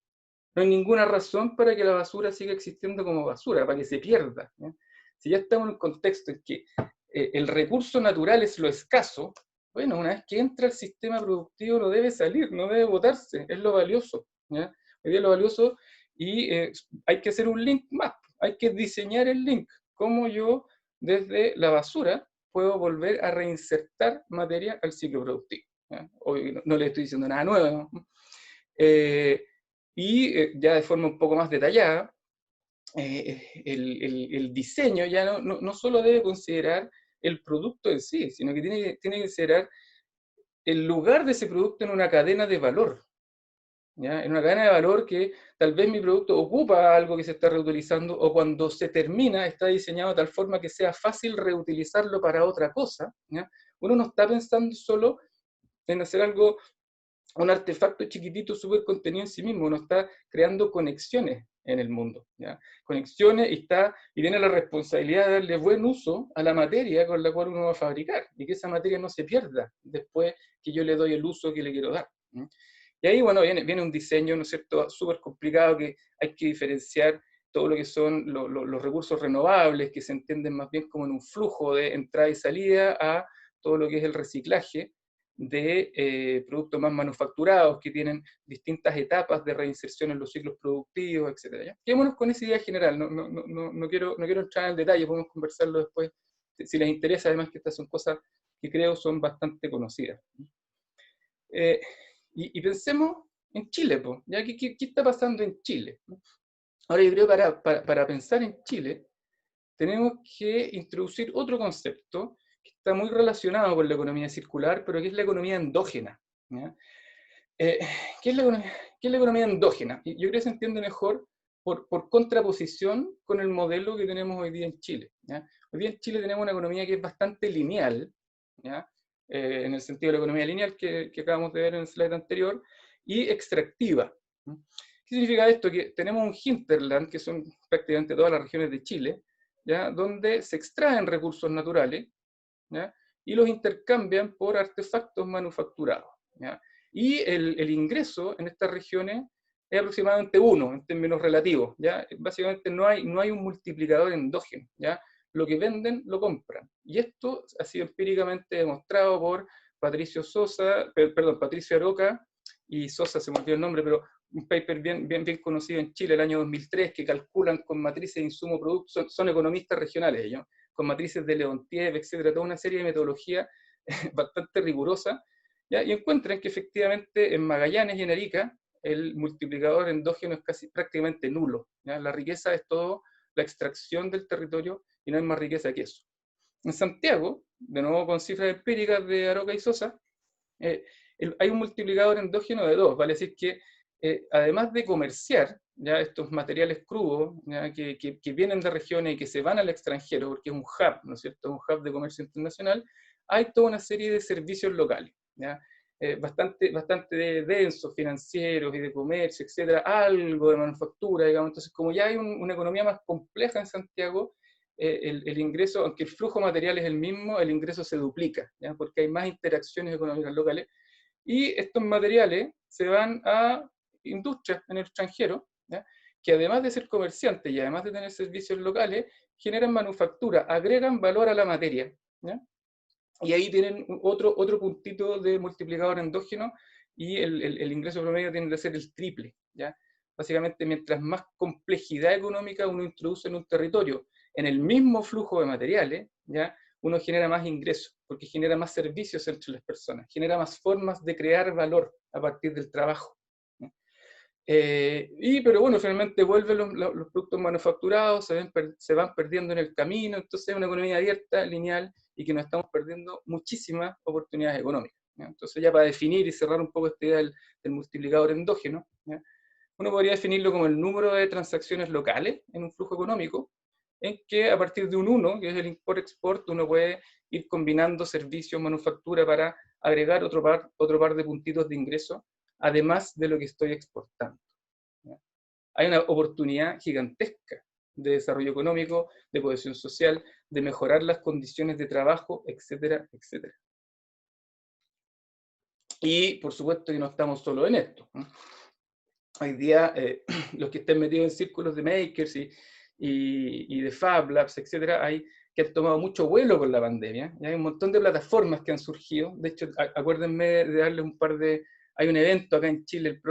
No hay ninguna razón para que la basura siga existiendo como basura, para que se pierda, ¿ya? Si ya estamos en un contexto en que el recurso natural es lo escaso, bueno, una vez que entra el sistema productivo no debe salir, no debe botarse, es lo valioso, ¿ya? Hoy día lo valioso, y hay que hacer un link más, hay que diseñar el link, cómo yo desde la basura puedo volver a reinsertar materia al ciclo productivo, ¿ya? Hoy no le estoy diciendo nada nuevo, ¿no? Ya de forma un poco más detallada, el diseño ya no solo debe considerar el producto en sí, sino que tiene que considerar el lugar de ese producto en una cadena de valor, ¿ya? En una cadena de valor que tal vez mi producto ocupa algo que se está reutilizando, o cuando se termina está diseñado de tal forma que sea fácil reutilizarlo para otra cosa, ¿ya? Uno no está pensando solo en hacer algo, un artefacto chiquitito, súper contenido en sí mismo, uno está creando conexiones en el mundo, ¿ya? Conexiones, y tiene la responsabilidad de darle buen uso a la materia con la cual uno va a fabricar, y que esa materia no se pierda después que yo le doy el uso que le quiero dar. Y ahí, bueno, viene un diseño, ¿no es cierto?, súper complicado, que hay que diferenciar todo lo que son los recursos renovables, que se entienden más bien como en un flujo de entrada y salida, a todo lo que es el reciclaje de productos más manufacturados, que tienen distintas etapas de reinserción en los ciclos productivos, etc. ¿Ya? Quedémonos con esa idea general, no quiero entrar en el detalle, podemos conversarlo después, si les interesa, además que estas son cosas que creo son bastante conocidas. Eh, y pensemos en Chile, pues, ¿ya? ¿Qué está pasando en Chile? Ahora yo creo que para pensar en Chile tenemos que introducir otro concepto que está muy relacionado con la economía circular, pero que es la economía endógena, ¿ya? Eh, ¿qué es la economía endógena? Y yo creo que se entiende mejor por contraposición con el modelo que tenemos hoy día en Chile, ¿ya? Hoy día en Chile tenemos una economía que es bastante lineal, ¿ya? En el sentido de la economía lineal que acabamos de ver en el slide anterior, y extractiva. ¿Qué significa esto? Que tenemos un hinterland, que son prácticamente todas las regiones de Chile, ¿ya? Donde se extraen recursos naturales, ¿ya? Y los intercambian por artefactos manufacturados, ¿ya? Y el ingreso en estas regiones es aproximadamente 1 en términos relativos, ¿ya? Básicamente no hay un multiplicador endógeno, ¿ya? Lo que venden lo compran. Y esto ha sido empíricamente demostrado por Patricio Aroca y Sosa, se me olvidó el nombre, pero un paper bien conocido en Chile el año 2003, que calculan con matrices de insumo producto, son economistas regionales ellos, con matrices de Leontiev, etcétera, toda una serie de metodología bastante rigurosa, ¿ya? Y encuentran que efectivamente en Magallanes y en Arica el multiplicador endógeno es prácticamente nulo, ¿ya? La riqueza es todo la extracción del territorio y no hay más riqueza que eso. En Santiago, de nuevo con cifras empíricas de Aroca y Sosa, eh, hay un multiplicador endógeno de 2, vale decir que además de comerciar ya estos materiales crudos, ya, que vienen de regiones y que se van al extranjero, porque es un hub, ¿no es cierto?, un hub de comercio internacional, hay toda una serie de servicios locales, ¿ya? Bastante densos, financieros y de comercio, etcétera, algo de manufactura, digamos. Entonces, como ya hay una economía más compleja en Santiago, el ingreso, aunque el flujo material es el mismo, el ingreso se duplica, ¿ya? Porque hay más interacciones económicas locales, y estos materiales se van a industrias en el extranjero, ¿ya? Que además de ser comerciantes y además de tener servicios locales, generan manufactura, agregan valor a la materia, ¿ya? Y ahí tienen otro puntito de multiplicador endógeno, y el ingreso promedio tiende a ser el triple, ¿ya? Básicamente, mientras más complejidad económica uno introduce en un territorio, en el mismo flujo de materiales, ¿ya?, uno genera más ingresos, porque genera más servicios entre las personas, genera más formas de crear valor a partir del trabajo. Pero bueno, finalmente vuelven los productos manufacturados, se van perdiendo en el camino, entonces es una economía abierta, lineal, y que nos estamos perdiendo muchísimas oportunidades económicas, ¿ya? Entonces, ya para definir y cerrar un poco esta idea del multiplicador endógeno, ¿ya?, uno podría definirlo como el número de transacciones locales en un flujo económico, en que a partir de un 1, que es el import-export, uno puede ir combinando servicios, manufactura, para agregar otro par de puntitos de ingreso, además de lo que estoy exportando, ¿ya? Hay una oportunidad gigantesca de desarrollo económico, de cohesión social, de mejorar las condiciones de trabajo, etcétera, etcétera. Y por supuesto que no estamos solo en esto, ¿no? Hoy día, los que estén metidos en círculos de makers y de Fab Labs, etcétera, hay que han tomado mucho vuelo con la pandemia. Y hay un montón de plataformas que han surgido. De hecho, acuérdenme de darles un par de... Hay un evento acá en Chile el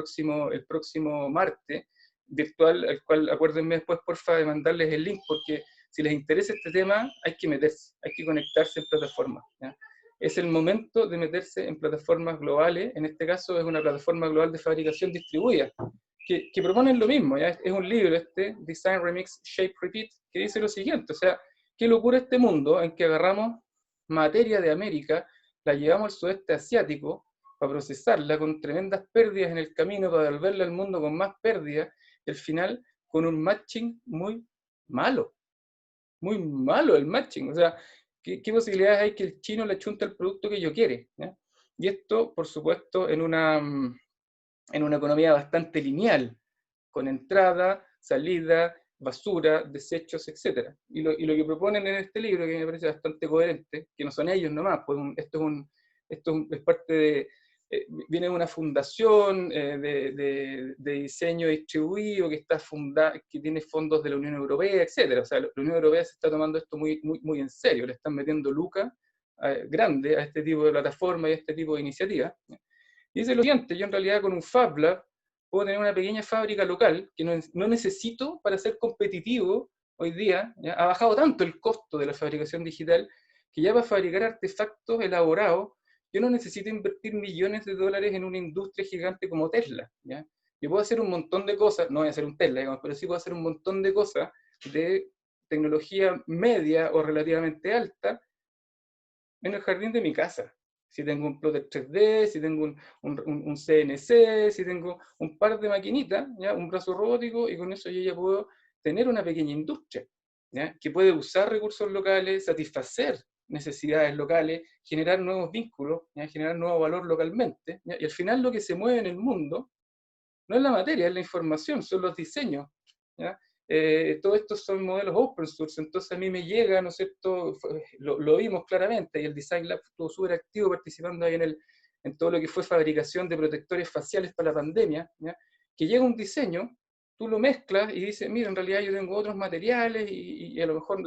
próximo martes, virtual, al cual acuérdenme después, porfa, de mandarles el link, porque si les interesa este tema, hay que meterse, hay que conectarse en plataformas, ¿ya? Es el momento de meterse en plataformas globales. En este caso es una plataforma global de fabricación distribuida, que proponen lo mismo, ¿ya? Es un libro Design, Remix, Shape, Repeat, que dice lo siguiente: o sea, qué locura este mundo en que agarramos materia de América, la llevamos al sudeste asiático, para procesarla, con tremendas pérdidas en el camino, para devolverla al mundo con más pérdidas, y al final con un matching muy malo el matching. O sea, ¿qué posibilidades hay que el chino le chunte el producto que yo quiere? ¿Ya? Y esto, por supuesto, en una economía bastante lineal, con entrada, salida, basura, desechos, etc. Y lo que proponen en este libro, que me parece bastante coherente, que no son ellos nomás, pues es parte de, viene de una fundación de diseño distribuido que está fundada, que tiene fondos de la Unión Europea, etc. O sea, la Unión Europea se está tomando esto muy en serio, le están metiendo lucas grande a este tipo de plataformas y a este tipo de iniciativas. Y dice lo siguiente: yo en realidad con un Fab Lab puedo tener una pequeña fábrica local que no necesito para ser competitivo hoy día. ¿Ya? Ha bajado tanto el costo de la fabricación digital que ya para fabricar artefactos elaborados yo no necesito invertir millones de dólares en una industria gigante como Tesla. ¿Ya? Yo puedo hacer un montón de cosas, no voy a hacer un Tesla, digamos, pero sí puedo hacer un montón de cosas de tecnología media o relativamente alta en el jardín de mi casa. Si tengo un plotter 3D, si tengo un CNC, si tengo un par de maquinitas, ¿ya? Un brazo robótico, y con eso yo ya puedo tener una pequeña industria, ¿ya? Que puede usar recursos locales, satisfacer necesidades locales, generar nuevos vínculos, ¿ya? Generar nuevo valor localmente, ¿ya? Y al final lo que se mueve en el mundo no es la materia, es la información, son los diseños. ¿Ya? Todos estos son modelos open source, entonces a mí me llega, ¿no es cierto? Lo vimos claramente, y el Design Lab estuvo súper activo participando ahí en todo lo que fue fabricación de protectores faciales para la pandemia, ¿ya? Que llega un diseño, tú lo mezclas y dices, mira, en realidad yo tengo otros materiales y a lo mejor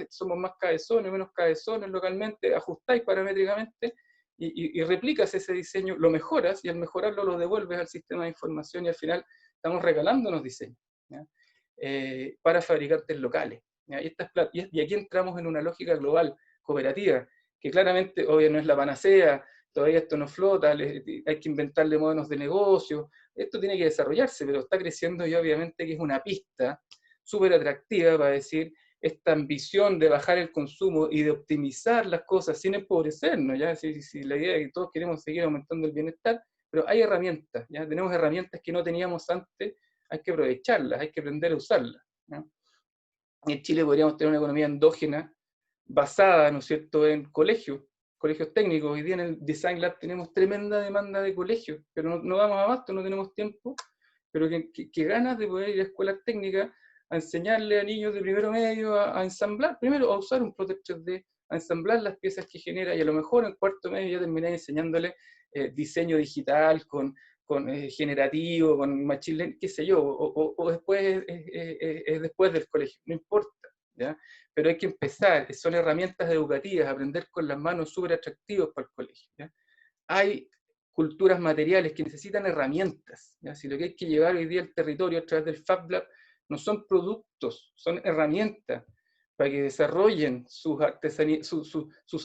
somos más cabezones, menos cabezones localmente, ajustáis paramétricamente y replicas ese diseño, lo mejoras, y al mejorarlo lo devuelves al sistema de información, y al final estamos regalándonos diseños, ¿ya? Para fabricantes locales. ¿Ya? Y aquí entramos en una lógica global, cooperativa, que claramente, obvio, no es la panacea, todavía esto no flota, hay que inventarle modelos de negocio, esto tiene que desarrollarse, pero está creciendo, y obviamente que es una pista súper atractiva para decir, esta ambición de bajar el consumo y de optimizar las cosas sin empobrecernos, ¿ya? Si la idea es que todos queremos seguir aumentando el bienestar, pero hay herramientas, ¿ya? Tenemos herramientas que no teníamos antes, hay que aprovecharlas, hay que aprender a usarlas, ¿ya? En Chile podríamos tener una economía endógena basada, ¿no es cierto?, en colegios técnicos. Hoy día en el Design Lab tenemos tremenda demanda de colegios, pero no vamos a abasto, no tenemos tiempo, pero que ganas de poder ir a escuelas técnicas a enseñarle a niños de primero medio a ensamblar, primero a usar un plotter 3D, a ensamblar las piezas que genera, y a lo mejor en cuarto medio ya terminé enseñándole diseño digital con generativo, con machine learning, qué sé yo, o después, después del colegio, no importa, ¿ya? Pero hay que empezar, son herramientas educativas, aprender con las manos súper atractivos para el colegio, ¿ya? Hay culturas materiales que necesitan herramientas, ¿ya? Si lo que hay que llevar hoy día al territorio a través del Fab Lab no son productos, son herramientas para que desarrollen sus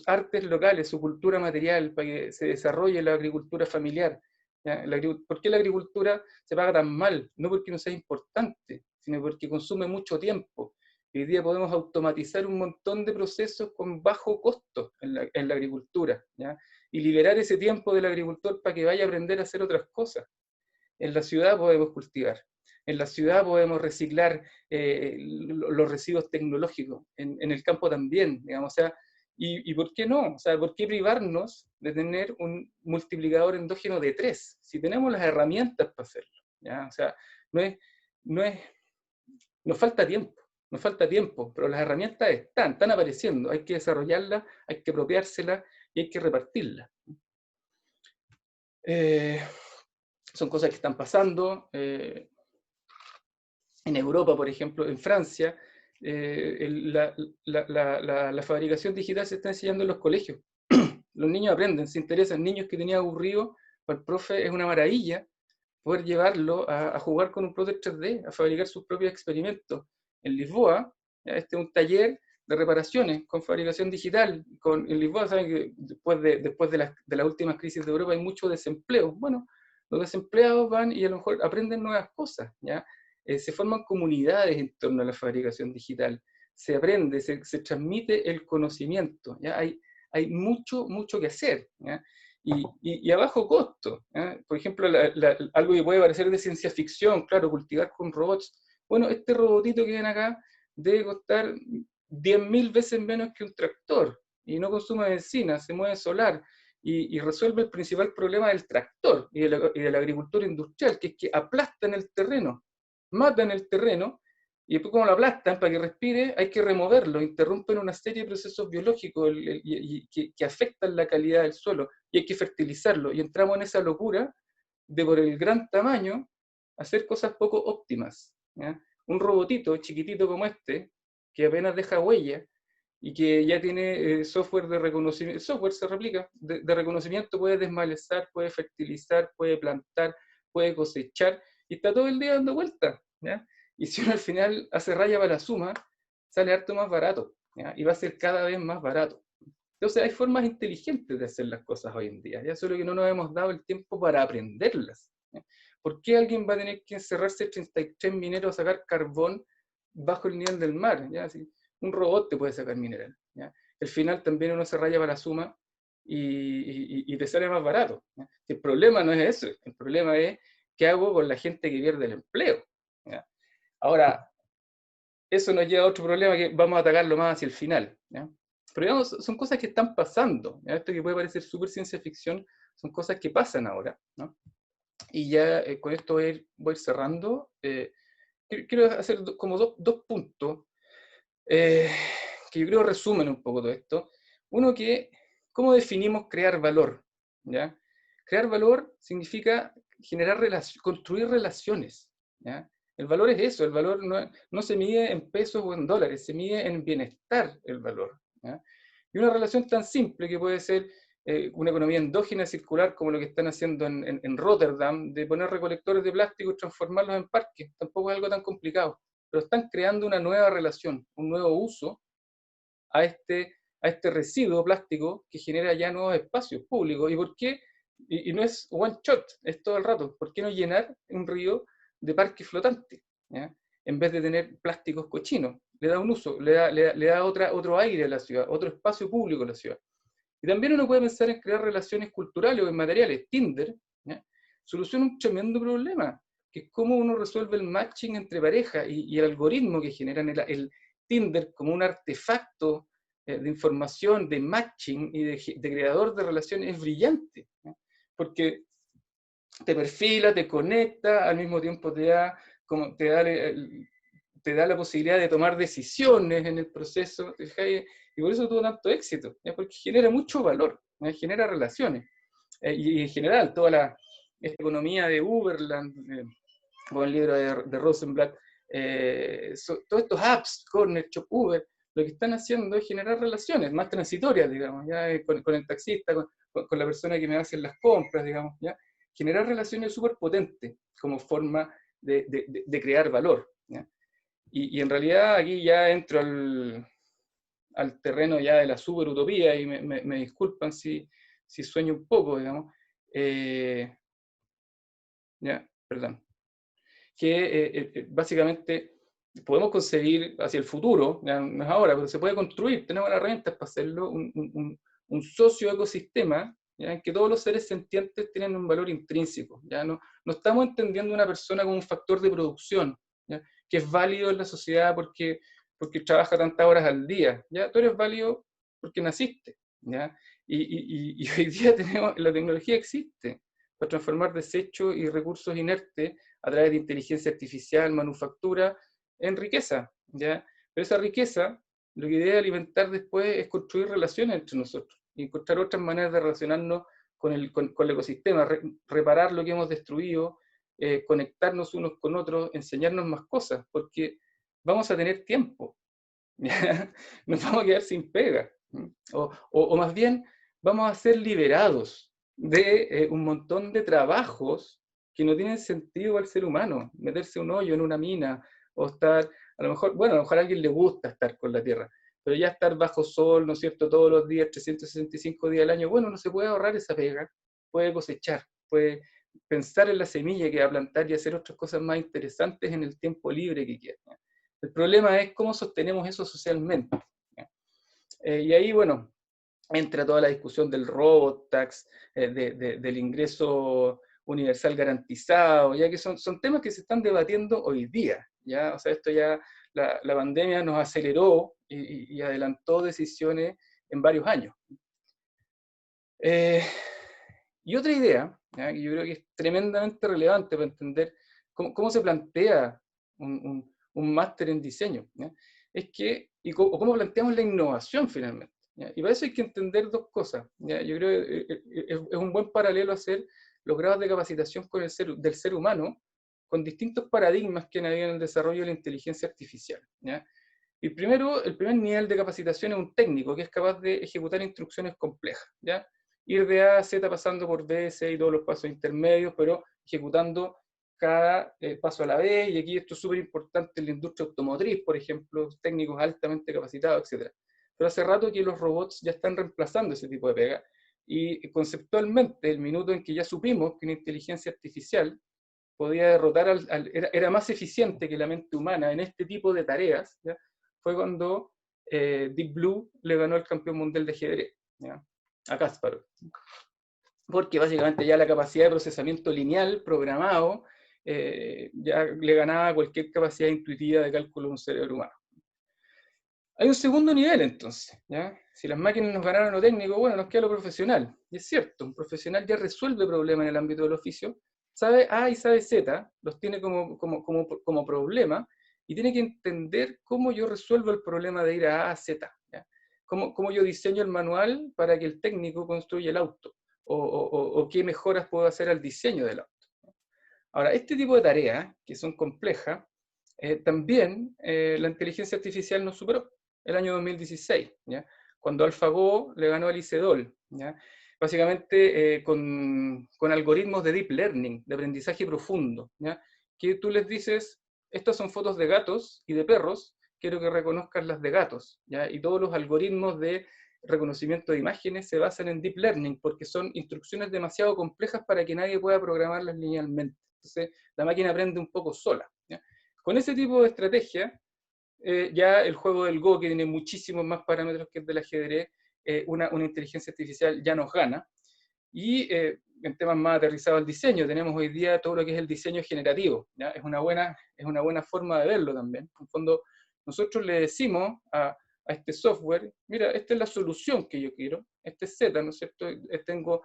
artes locales, su cultura material, para que se desarrolle la agricultura familiar. ¿Ya? ¿Por qué la agricultura se paga tan mal? No porque no sea importante, sino porque consume mucho tiempo. Hoy día podemos automatizar un montón de procesos con bajo costo en la agricultura, ¿ya? Y liberar ese tiempo del agricultor para que vaya a aprender a hacer otras cosas. En la ciudad podemos cultivar, en la ciudad podemos reciclar los residuos tecnológicos, en el campo también, digamos, o sea, y ¿por qué no? O sea, ¿por qué privarnos de tener un multiplicador endógeno de 3 si tenemos las herramientas para hacerlo? ¿Ya? O sea, no es, no es, nos falta tiempo, pero las herramientas están apareciendo, hay que desarrollarlas, hay que apropiárselas y hay que repartirlas. Son cosas que están pasando. En Europa, por ejemplo, en Francia, la fabricación digital se está enseñando en los colegios. Los niños aprenden, se interesan. Niños que tenían aburrido, para el profe es una maravilla poder llevarlo a jugar con un plotter 3D, a fabricar sus propios experimentos. En Lisboa, este es un taller de reparaciones con fabricación digital. En Lisboa, saben que después de las últimas crisis de Europa hay mucho desempleo. Bueno, los desempleados van y a lo mejor aprenden nuevas cosas, ¿ya? Se forman comunidades en torno a la fabricación digital, se aprende, se transmite el conocimiento, ¿ya? Hay mucho que hacer, ¿ya? y a bajo costo. Por ejemplo, algo que puede parecer de ciencia ficción, claro, cultivar con robots. Bueno, este robotito que ven acá debe costar 10.000 veces menos que un tractor y no consume benzina, se mueve solar y resuelve el principal problema del tractor y de la agricultura industrial, que es que aplastan el terreno, matan el terreno y después como lo aplastan para que respire, hay que removerlo, interrumpen una serie de procesos biológicos que afectan la calidad del suelo y hay que fertilizarlo. Y entramos en esa locura de por el gran tamaño hacer cosas poco óptimas. ¿Ya? Un robotito chiquitito como este, que apenas deja huella y que ya tiene software de reconocimiento, el software se replica, de reconocimiento, puede desmalezar, puede fertilizar, puede plantar, puede cosechar y está todo el día dando vueltas. ¿Ya? Y si uno al final hace raya para la suma, sale harto más barato, ¿ya? Y va a ser cada vez más barato. Entonces hay formas inteligentes de hacer las cosas hoy en día, ya solo que no nos hemos dado el tiempo para aprenderlas. ¿Ya? ¿Por qué alguien va a tener que encerrarse 33 mineros a sacar carbón bajo el nivel del mar? ¿Ya? Así, un robot te puede sacar mineral. ¿Ya? Al final también uno se raya para la suma y te sale más barato. ¿Ya? El problema no es eso, el problema es qué hago con la gente que pierde el empleo. ¿Ya? Ahora, eso nos lleva a otro problema que vamos a atacarlo más hacia el final. ¿Ya? Pero digamos, son cosas que están pasando. ¿Ya? Esto que puede parecer súper ciencia ficción, son cosas que pasan ahora. ¿No? Y ya con esto voy a ir cerrando. Quiero hacer como dos puntos que yo creo resumen un poco todo esto. Uno que, ¿cómo definimos crear valor? ¿Ya? Crear valor significa construir relaciones. ¿Ya? El valor es eso, el valor no se mide en pesos o en dólares, se mide en bienestar el valor. ¿Ya? Y una relación tan simple que puede ser una economía endógena circular como lo que están haciendo en Rotterdam, de poner recolectores de plástico y transformarlos en parques, tampoco es algo tan complicado, pero están creando una nueva relación, un nuevo uso a este residuo plástico que genera ya nuevos espacios públicos. ¿Y por qué? Y no es one shot, es todo el rato. ¿Por qué no llenar un río de parques flotantes? ¿Ya? En vez de tener plásticos cochinos. Le da un uso, le da otro aire a la ciudad, otro espacio público a la ciudad. Y también uno puede pensar en crear relaciones culturales o inmateriales. Tinder, ¿ya? Soluciona un tremendo problema, que es cómo uno resuelve el matching entre parejas y el algoritmo que generan el Tinder como un artefacto de información, de matching y de creador de relaciones es brillante. ¿Ya? Porque te perfila, te conecta, al mismo tiempo te da la posibilidad de tomar decisiones en el proceso, y por eso tuvo tanto éxito, ¿ya? Porque genera mucho valor, ¿ya? Genera relaciones. Y en general, esta economía de Uberland, con el libro de Rosenblatt, todos estos apps, Corner Shop, Uber, lo que están haciendo es generar relaciones más transitorias, digamos, ¿ya? Con el taxista, con la persona que me hace las compras, digamos, ¿ya? Generar relaciones súper potentes como forma de crear valor. ¿Ya? Y en realidad aquí ya entro al terreno ya de la superutopía y me disculpan si sueño un poco, digamos. Ya, perdón. Que básicamente podemos concebir hacia el futuro, ya no es ahora, pero se puede construir, tenemos las herramientas para hacerlo, un socio-ecosistema, ¿ya? En que todos los seres sentientes tienen un valor intrínseco. ¿Ya? No estamos entendiendo a una persona como un factor de producción, ¿ya? Que es válido en la sociedad porque trabaja tantas horas al día. ¿Ya? Tú eres válido porque naciste. ¿Ya? Y hoy día la tecnología existe para transformar desechos y recursos inertes a través de inteligencia artificial, manufactura, en riqueza. ¿Ya? Pero esa riqueza, lo que debe alimentar después es construir relaciones entre nosotros y encontrar otras maneras de relacionarnos con el ecosistema, reparar lo que hemos destruido, conectarnos unos con otros, enseñarnos más cosas, porque vamos a tener tiempo. ¿Ya? Nos vamos a quedar sin pega. O más bien, vamos a ser liberados de un montón de trabajos que no tienen sentido al ser humano. Meterse un hoyo en una mina o estar, a lo mejor a alguien le gusta estar con la tierra, pero ya estar bajo sol, ¿no es cierto?, todos los días, 365 días al año, bueno, no se puede ahorrar esa pega, puede cosechar, puede pensar en la semilla que va a plantar y hacer otras cosas más interesantes en el tiempo libre que quiera. El problema es cómo sostenemos eso socialmente. Y ahí, bueno, entra toda la discusión del robot tax, del ingreso universal garantizado, ya que son temas que se están debatiendo hoy día, ¿ya? O sea, esto ya, la pandemia nos aceleró y adelantó decisiones en varios años. Y otra idea, ¿ya? Que yo creo que es tremendamente relevante para entender cómo se plantea un máster en diseño, ¿ya? Es que, o cómo planteamos la innovación finalmente, ¿ya? Y para eso hay que entender dos cosas, ¿ya? Yo creo que es un buen paralelo hacer los grados de capacitación del ser humano con distintos paradigmas que han habido en el desarrollo de la inteligencia artificial, ¿ya? Y primero, el primer nivel de capacitación es un técnico que es capaz de ejecutar instrucciones complejas, ¿ya? Ir de A a Z pasando por B, C y todos los pasos intermedios, pero ejecutando cada paso a la vez, y aquí esto es súper importante en la industria automotriz, por ejemplo, técnicos altamente capacitados, etc. Pero hace rato que los robots ya están reemplazando ese tipo de pega, y conceptualmente, el minuto en que ya supimos que una inteligencia artificial podía derrotar era más eficiente que la mente humana en este tipo de tareas, ¿ya? Fue cuando Deep Blue le ganó el campeón mundial de ajedrez, ¿ya? A Kasparov. Porque básicamente ya la capacidad de procesamiento lineal programado ya le ganaba cualquier capacidad intuitiva de cálculo de un cerebro humano. Hay un segundo nivel entonces, ¿ya? Si las máquinas nos ganaron lo técnico, bueno, nos queda lo profesional. Y es cierto, un profesional ya resuelve problemas en el ámbito del oficio, sabe A y sabe Z, los tiene como problema, y tiene que entender cómo yo resuelvo el problema de ir a A a Z, ¿ya? Cómo yo diseño el manual para que el técnico construya el auto, o qué mejoras puedo hacer al diseño del auto. Ahora, este tipo de tareas, que son complejas, también la inteligencia artificial nos superó el año 2016, ¿ya? Cuando AlphaGo le ganó al ICEDOL, ¿ya? Básicamente con algoritmos de deep learning, de aprendizaje profundo, ¿ya? Que tú les dices, estas son fotos de gatos y de perros, quiero que reconozcas las de gatos, ¿ya? Y todos los algoritmos de reconocimiento de imágenes se basan en deep learning, porque son instrucciones demasiado complejas para que nadie pueda programarlas linealmente. Entonces, la máquina aprende un poco sola, ¿ya? Con ese tipo de estrategia, ya el juego del Go, que tiene muchísimos más parámetros que el del ajedrez, una inteligencia artificial ya nos gana. Y en temas más aterrizados al diseño, tenemos hoy día todo lo que es el diseño generativo, ¿ya? Es una buena forma de verlo también. En fondo, nosotros le decimos a este software, mira, esta es la solución que yo quiero, este es Z, ¿no es cierto? Tengo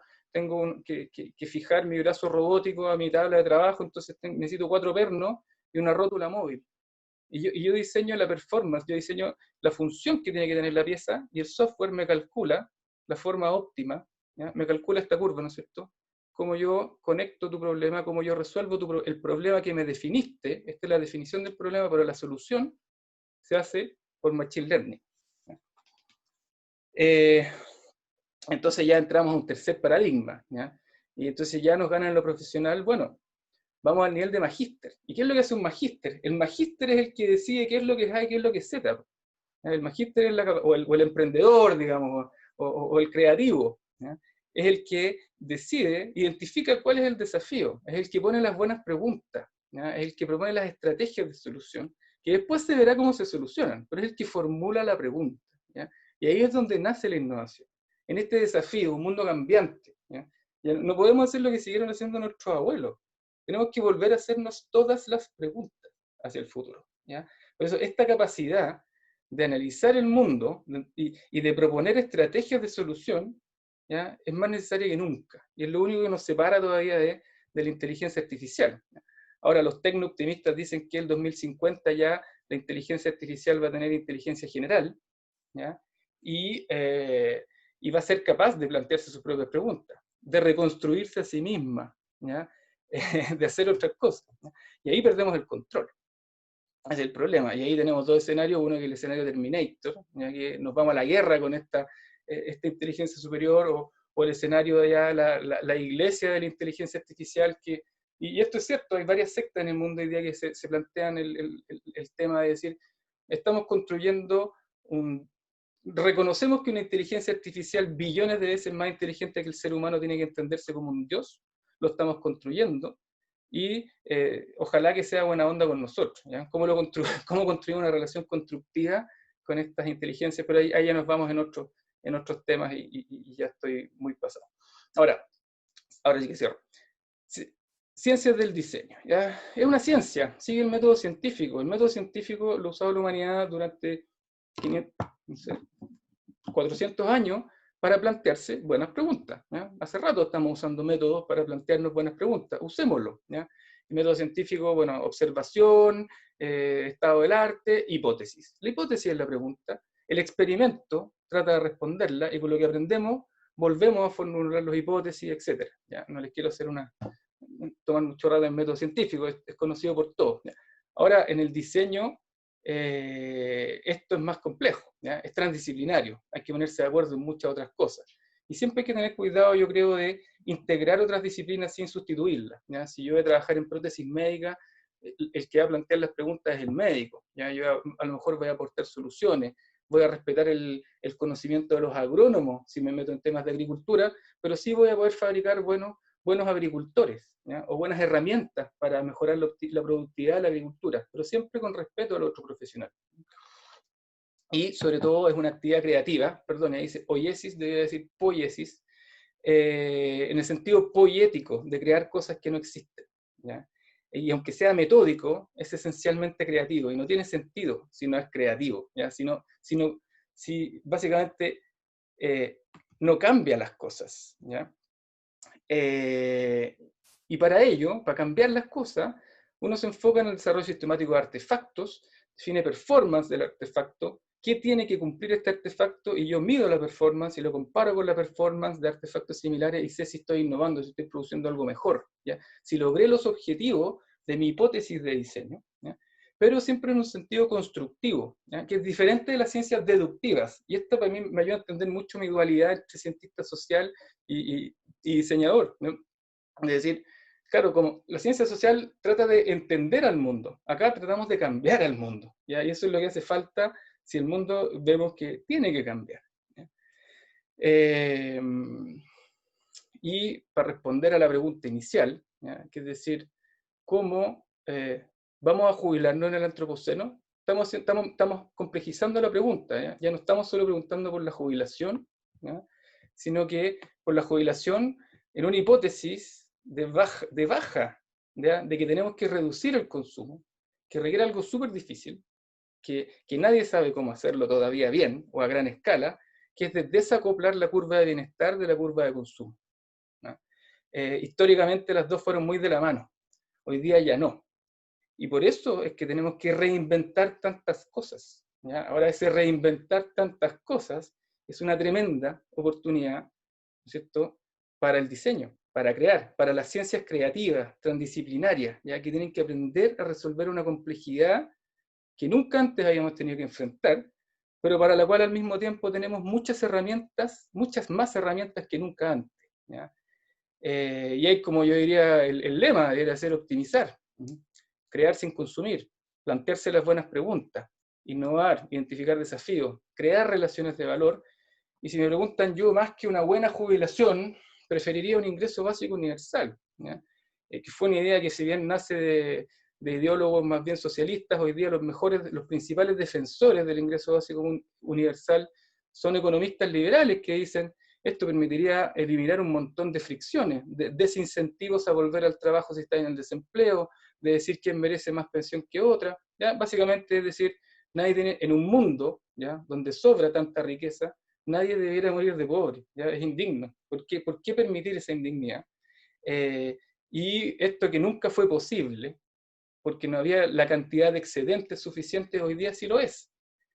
que fijar mi brazo robótico a mi tabla de trabajo, entonces necesito 4 pernos y una rótula móvil. Y yo diseño la performance, yo diseño la función que tiene que tener la pieza, y el software me calcula la forma óptima, ¿ya? Me calcula esta curva, ¿no es cierto? Cómo yo conecto tu problema, cómo yo resuelvo el problema que me definiste. Esta es la definición del problema, pero la solución se hace por Machine Learning. Entonces ya entramos a un tercer paradigma, ¿ya? Y entonces ya nos ganan en lo profesional, bueno, vamos al nivel de magíster. ¿Y qué es lo que hace un magíster? El magíster es el que decide qué es lo que es A y qué es lo que es Z. El magíster es o el emprendedor, digamos, o el creativo, ¿ya? Es el que decide, identifica cuál es el desafío, es el que pone las buenas preguntas, ¿ya? Es el que propone las estrategias de solución, que después se verá cómo se solucionan, pero es el que formula la pregunta, ¿ya? Y ahí es donde nace la innovación. En este desafío, un mundo cambiante, ¿ya? Ya no podemos hacer lo que siguieron haciendo nuestros abuelos. Tenemos que volver a hacernos todas las preguntas hacia el futuro, ¿ya? Por eso, esta capacidad de analizar el mundo y de proponer estrategias de solución, ¿ya? Es más necesaria que nunca. Y es lo único que nos separa todavía de la inteligencia artificial, ¿ya? Ahora, los tecno-optimistas dicen que el 2050 ya la inteligencia artificial va a tener inteligencia general, ¿ya? Y va a ser capaz de plantearse sus propias preguntas, de reconstruirse a sí misma, ¿ya? De hacer otras cosas, ¿ya? Y ahí perdemos el control. Ese es el problema. Y ahí tenemos dos escenarios, uno que es el escenario Terminator, ¿ya? Que nos vamos a la guerra con esta inteligencia superior, o el escenario de ya la iglesia de la inteligencia artificial, y esto es cierto, hay varias sectas en el mundo hoy día que se plantean el tema de decir, estamos construyendo reconocemos que una inteligencia artificial billones de veces más inteligente que el ser humano tiene que entenderse como un dios, lo estamos construyendo, y ojalá que sea buena onda con nosotros, ¿ya? ¿Cómo construir una relación constructiva con estas inteligencias? Pero ahí ya nos vamos en otros temas y ya estoy muy pasado. Ahora sí que cierro. Ciencias del diseño. ¿Ya? Es una ciencia, sigue el método científico. El método científico lo ha usado la humanidad durante 500, no sé, 400 años para plantearse buenas preguntas. ¿Ya? Hace rato estamos usando métodos para plantearnos buenas preguntas. Usémoslo. ¿Ya? El método científico, bueno, observación, estado del arte, hipótesis. La hipótesis es la pregunta. El experimento trata de responderla y con lo que aprendemos volvemos a formular las hipótesis, etc. ¿Ya? No les quiero hacer tomar mucho rato en método científico, es conocido por todos. ¿Ya? Ahora, en el diseño, esto es más complejo, ¿ya? Es transdisciplinario, hay que ponerse de acuerdo en muchas otras cosas. Y siempre hay que tener cuidado, yo creo, de integrar otras disciplinas sin sustituirlas. ¿Ya? Si yo voy a trabajar en prótesis médica, el que va a plantear las preguntas es el médico. ¿Ya? Yo a lo mejor voy a aportar soluciones, voy a respetar el conocimiento de los agrónomos si me meto en temas de agricultura, pero sí voy a poder fabricar buenos agricultores, ¿ya? O buenas herramientas para mejorar la productividad de la agricultura, pero siempre con respeto al otro profesional. Y sobre todo es una actividad creativa, perdón, ahí dice poiesis, debería decir poiesis, en el sentido poético, de crear cosas que no existen. ¿Ya? Y aunque sea metódico, es esencialmente creativo, y no tiene sentido si no es creativo, ¿ya? Si básicamente no cambia las cosas. ¿Ya? Y para ello, para cambiar las cosas, uno se enfoca en el desarrollo sistemático de artefactos, define performance del artefacto, qué tiene que cumplir este artefacto, y yo mido la performance y lo comparo con la performance de artefactos similares y sé si estoy innovando, si estoy produciendo algo mejor, ¿ya? Si logré los objetivos de mi hipótesis de diseño, ¿ya? Pero siempre en un sentido constructivo, ¿ya? Que es diferente de las ciencias deductivas. Y esto para mí me ayuda a entender mucho mi dualidad entre cientista social y diseñador, ¿no? Es decir, claro, como la ciencia social trata de entender al mundo, acá tratamos de cambiar al mundo, ¿ya? Y eso es lo que hace falta si el mundo vemos que tiene que cambiar. ¿Ya? Y para responder a la pregunta inicial, ¿ya? Que es decir, ¿cómo vamos a jubilarnos en el antropoceno? Estamos complejizando la pregunta, ¿ya? Ya no estamos solo preguntando por la jubilación, ¿ya? Sino que por la jubilación en una hipótesis de baja, ¿ya? De que tenemos que reducir el consumo, que requiere algo súper difícil, que nadie sabe cómo hacerlo todavía bien o a gran escala, que es de desacoplar la curva de bienestar de la curva de consumo. ¿No? Históricamente las dos fueron muy de la mano, hoy día ya no. Y por eso es que tenemos que reinventar tantas cosas. ¿Ya? Ahora ese reinventar tantas cosas es una tremenda oportunidad, ¿no es cierto?, para el diseño, para crear, para las ciencias creativas, transdisciplinarias, ya que tienen que aprender a resolver una complejidad que nunca antes habíamos tenido que enfrentar, pero para la cual al mismo tiempo tenemos muchas herramientas, muchas más herramientas que nunca antes. ¿Ya? Y hay, como yo diría, el lema debería ser optimizar, crear sin consumir, plantearse las buenas preguntas, innovar, identificar desafíos, crear relaciones de valor. Y si me preguntan, yo más que una buena jubilación, preferiría un ingreso básico universal, ¿ya? Que fue una idea que si bien nace de ideólogos más bien socialistas, hoy día los principales defensores del ingreso básico universal son economistas liberales que dicen esto permitiría eliminar un montón de fricciones, de desincentivos a volver al trabajo si está en el desempleo, de decir quién merece más pensión que otra, ¿ya? Básicamente es decir, nadie tiene, en un mundo, ¿ya?, donde sobra tanta riqueza, nadie debiera morir de pobre, ¿ya? Es indigno. ¿Por qué permitir esa indignidad? Y esto que nunca fue posible, porque no había la cantidad de excedentes suficientes, hoy día sí lo es.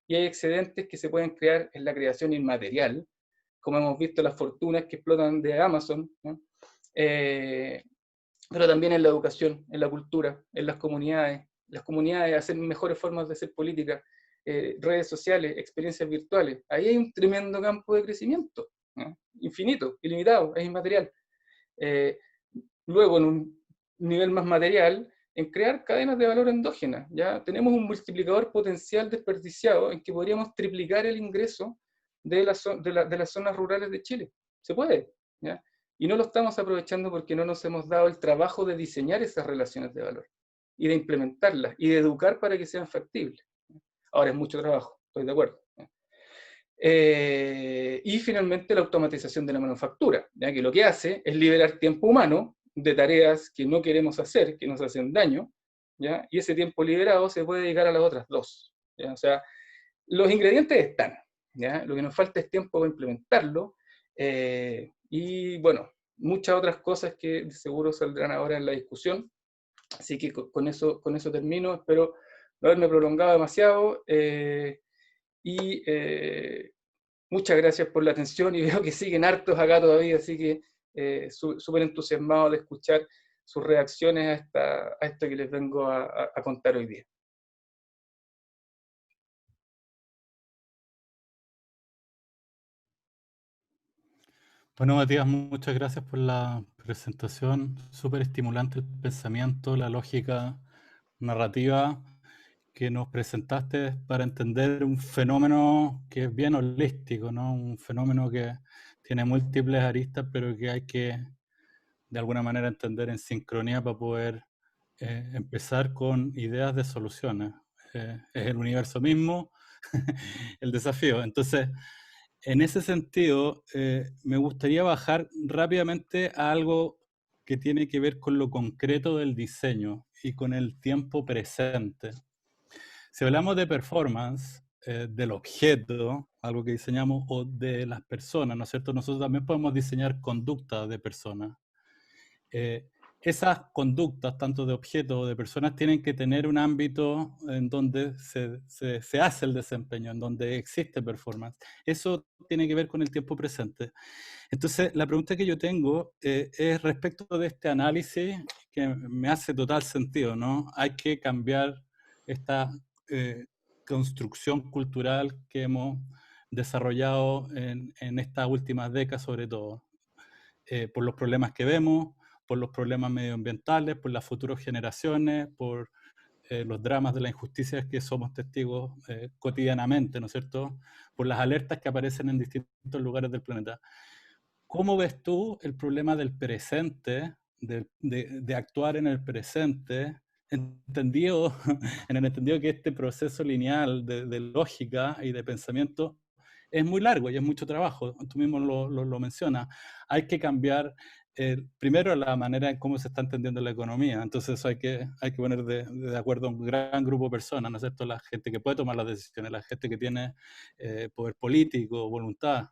Y hay excedentes que se pueden crear en la creación inmaterial, como hemos visto las fortunas que explotan de Amazon, ¿no? Pero también en la educación, en la cultura, en las comunidades hacen mejores formas de hacer política, redes sociales, experiencias virtuales. Ahí hay un tremendo campo de crecimiento, ¿no? Infinito, ilimitado, es inmaterial. Luego, en un nivel más material, en crear cadenas de valor endógenas. Ya tenemos un multiplicador potencial desperdiciado en que podríamos triplicar el ingreso de las zonas rurales de Chile. Se puede, ¿ya? Y no lo estamos aprovechando porque no nos hemos dado el trabajo de diseñar esas relaciones de valor y de implementarlas y de educar para que sean factibles. Ahora es mucho trabajo, estoy de acuerdo. Y finalmente la automatización de la manufactura, ¿ya? Que lo que hace es liberar tiempo humano de tareas que no queremos hacer, que nos hacen daño, ¿ya? Y ese tiempo liberado se puede dedicar a las otras dos, ¿ya? O sea, los ingredientes están, ¿ya? Lo que nos falta es tiempo para implementarlo, y bueno, muchas otras cosas que seguro saldrán ahora en la discusión. Así que con eso termino, espero no haberme prolongado demasiado, y muchas gracias por la atención, y veo que siguen hartos acá todavía, así que súper entusiasmado de escuchar sus reacciones a esto que les vengo a contar hoy día. Bueno, Matías, muchas gracias por la presentación. Súper estimulante el pensamiento, la lógica narrativa que nos presentaste para entender un fenómeno que es bien holístico, ¿no? Un fenómeno que tiene múltiples aristas, pero que hay que de alguna manera entender en sincronía para poder empezar con ideas de soluciones. Es el universo mismo el desafío. Entonces, en ese sentido, me gustaría bajar rápidamente a algo que tiene que ver con lo concreto del diseño y con el tiempo presente. Si hablamos de performance, del objeto, algo que diseñamos, o de las personas, ¿no es cierto? Nosotros también podemos diseñar conductas de personas. Eh, esas conductas, tanto de objetos o de personas, tienen que tener un ámbito en donde se hace el desempeño, en donde existe performance. Eso tiene que ver con el tiempo presente. Entonces, la pregunta que yo tengo es respecto de este análisis que me hace total sentido, ¿no? Hay que cambiar esta construcción cultural que hemos desarrollado en estas últimas décadas, sobre todo, por los problemas que vemos, por los problemas medioambientales, por las futuras generaciones, por los dramas de la injusticia que somos testigos cotidianamente, ¿no es cierto? Por las alertas que aparecen en distintos lugares del planeta. ¿Cómo ves tú el problema del presente, de actuar en el presente, entendido, en el entendido que este proceso lineal de lógica y de pensamiento es muy largo y es mucho trabajo? Tú mismo lo mencionas. Hay que cambiar primero la manera en cómo se está entendiendo la economía. Entonces eso hay que poner de acuerdo a un gran grupo de personas, ¿no es cierto? La gente que puede tomar las decisiones, la gente que tiene poder político, voluntad.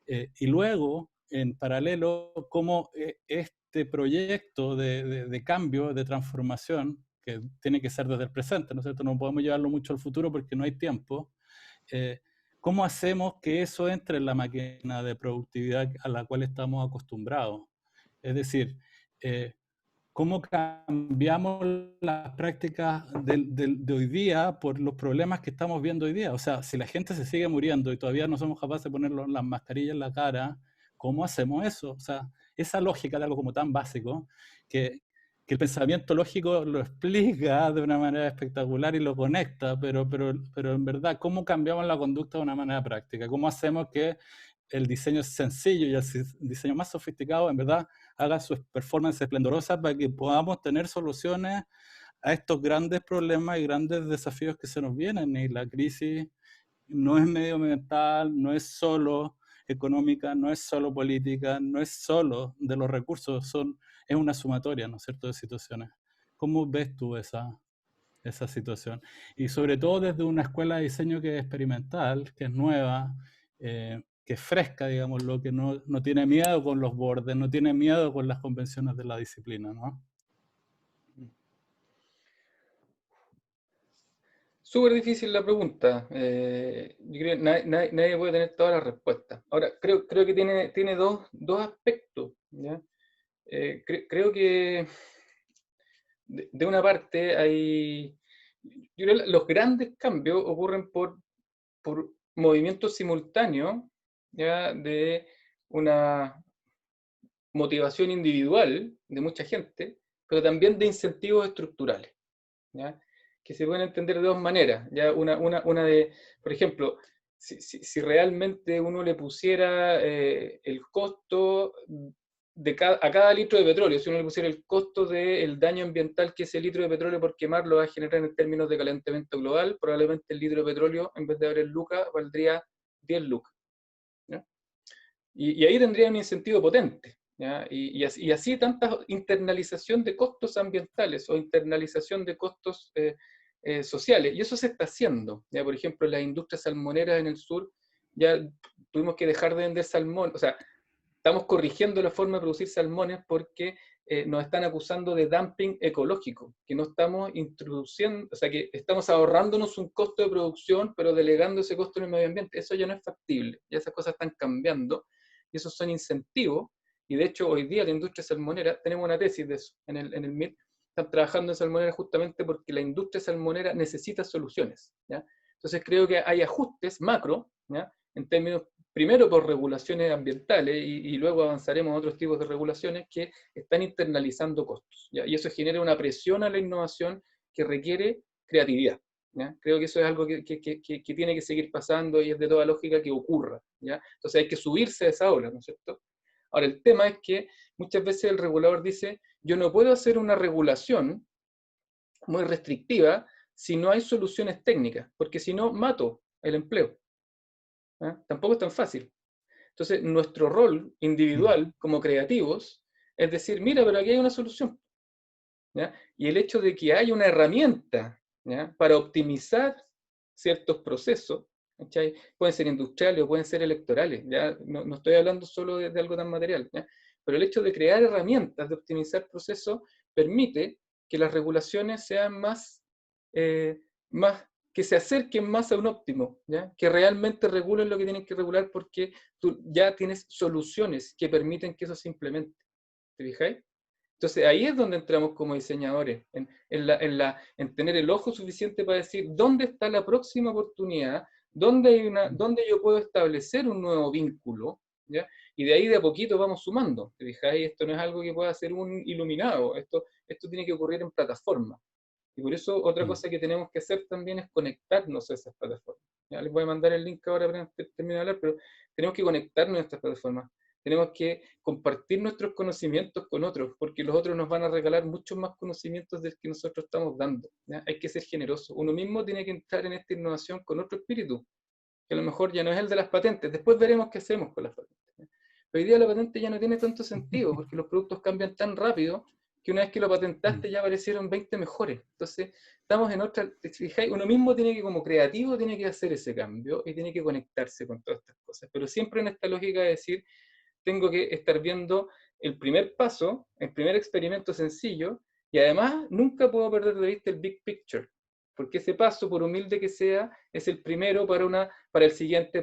Y luego, en paralelo, cómo este proyecto de cambio, de transformación, que tiene que ser desde el presente, ¿no es cierto? No podemos llevarlo mucho al futuro porque no hay tiempo. Eh, ¿Cómo hacemos que eso entre en la máquina de productividad a la cual estamos acostumbrados? Es decir, ¿cómo cambiamos las prácticas de hoy día por los problemas que estamos viendo hoy día? O sea, si la gente se sigue muriendo y todavía no somos capaces de poner las mascarillas en la cara, ¿cómo hacemos eso? O sea, esa lógica de algo como tan básico, que el pensamiento lógico lo explica de una manera espectacular y lo conecta, pero en verdad, ¿cómo cambiamos la conducta de una manera práctica? ¿Cómo hacemos que el diseño sencillo y el diseño más sofisticado en verdad haga sus performances esplendorosas para que podamos tener soluciones a estos grandes problemas y grandes desafíos que se nos vienen? Y la crisis no es medioambiental, no es solo económica, no es solo política, no es solo de los recursos, es una sumatoria, ¿no es cierto?, de situaciones. ¿Cómo ves tú esa situación? Y sobre todo desde una escuela de diseño que es experimental, que es nueva, que es fresca, digámoslo, que no tiene miedo con los bordes, no tiene miedo con las convenciones de la disciplina, ¿no? Súper difícil la pregunta. Yo creo que nadie puede tener todas las respuestas. Ahora, creo que tiene dos aspectos, ¿ya? Creo que de una parte hay... Yo creo que los grandes cambios ocurren por movimientos simultáneos, ¿ya? De una motivación individual de mucha gente, pero también de incentivos estructurales, ¿ya? Que se pueden entender de dos maneras. ¿Ya? Una de, por ejemplo, si realmente uno le pusiera el costo a cada litro de petróleo, si uno le pusiera el costo del daño ambiental que ese litro de petróleo por quemarlo va a generar en términos de calentamiento global, probablemente el litro de petróleo, en vez de valer lucas, valdría 10 lucas. Y ahí tendría un incentivo potente. ¿Ya? Y así tanta internalización de costos ambientales o internalización de costos sociales. Y eso se está haciendo. ¿Ya? Por ejemplo, las industrias salmoneras en el sur ya tuvimos que dejar de vender salmón. O sea, estamos corrigiendo la forma de producir salmones porque nos están acusando de dumping ecológico, que no estamos introduciendo, o sea, que estamos ahorrándonos un costo de producción, pero delegando ese costo en el medio ambiente. Eso ya no es factible, ya esas cosas están cambiando, y esos son incentivos, y de hecho hoy día la industria salmonera, tenemos una tesis de eso en el MIT, están trabajando en salmonera justamente porque la industria salmonera necesita soluciones, ¿ya? Entonces creo que hay ajustes macro, ¿ya? En términos primero por regulaciones ambientales y luego avanzaremos a otros tipos de regulaciones que están internalizando costos, ¿ya? Y eso genera una presión a la innovación que requiere creatividad, ¿ya? Creo que eso es algo que tiene que seguir pasando y es de toda lógica que ocurra, ¿ya? Entonces hay que subirse a esa ola, ¿no es cierto? Ahora, el tema es que muchas veces el regulador dice, yo no puedo hacer una regulación muy restrictiva si no hay soluciones técnicas, porque si no, mato el empleo. ¿Eh? Tampoco es tan fácil. Entonces, nuestro rol individual como creativos es decir, mira, pero aquí hay una solución. ¿Ya? Y el hecho de que haya una herramienta, ¿ya?, para optimizar ciertos procesos, ¿cachai? Pueden ser industriales o pueden ser electorales, ¿ya? No estoy hablando solo de algo tan material, ¿ya? Pero el hecho de crear herramientas de optimizar procesos permite que las regulaciones sean más que se acerquen más a un óptimo, ¿ya? Que realmente regulen lo que tienen que regular porque tú ya tienes soluciones que permiten que eso se implemente. ¿Te fijáis? Entonces ahí es donde entramos como diseñadores, en tener el ojo suficiente para decir dónde está la próxima oportunidad, dónde yo puedo establecer un nuevo vínculo, ¿ya? Y de ahí de a poquito vamos sumando. ¿Te fijáis? Esto no es algo que pueda hacer un iluminado, esto tiene que ocurrir en plataforma. Y por eso otra cosa que tenemos que hacer también es conectarnos a esas plataformas. Ya les voy a mandar el link ahora para terminar de hablar, pero tenemos que conectarnos a estas plataformas. Tenemos que compartir nuestros conocimientos con otros, porque los otros nos van a regalar muchos más conocimientos del que nosotros estamos dando. ¿Ya? Hay que ser generoso. Uno mismo tiene que entrar en esta innovación con otro espíritu, que a lo mejor ya no es el de las patentes. Después veremos qué hacemos con las patentes. ¿Ya? Hoy día la patente ya no tiene tanto sentido, porque los productos cambian tan rápido que una vez que lo patentaste ya aparecieron 20 mejores. Entonces, estamos en otra, uno mismo tiene que, como creativo, tiene que hacer ese cambio y tiene que conectarse con todas estas cosas. Pero siempre en esta lógica de decir, tengo que estar viendo el primer paso, el primer experimento sencillo, y además nunca puedo perder de vista el big picture, porque ese paso, por humilde que sea, es el primero para el siguiente,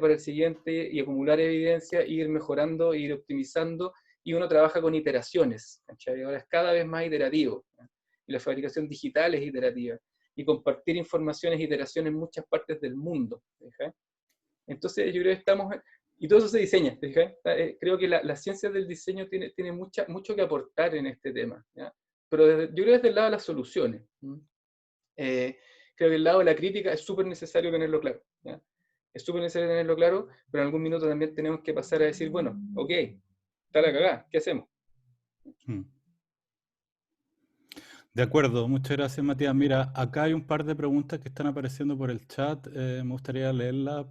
y acumular evidencia, ir mejorando, ir optimizando, y uno trabaja con iteraciones, ¿cachai? Ahora es cada vez más iterativo, ¿no? Y la fabricación digital es iterativa, y compartir informaciones, iteraciones en muchas partes del mundo, ¿sí? Entonces yo creo que estamos, y todo eso se diseña, creo que la ciencia del diseño tiene mucho que aportar en este tema, ¿ya? Pero yo creo que desde el lado de las soluciones. Creo que el lado de la crítica es súper necesario tenerlo claro, ¿ya? Es súper necesario tenerlo claro, pero en algún minuto también tenemos que pasar a decir, bueno, ok, está la cagada, ¿qué hacemos? De acuerdo, muchas gracias, Matías. Mira, acá hay un par de preguntas que están apareciendo por el chat. Me gustaría leerlas.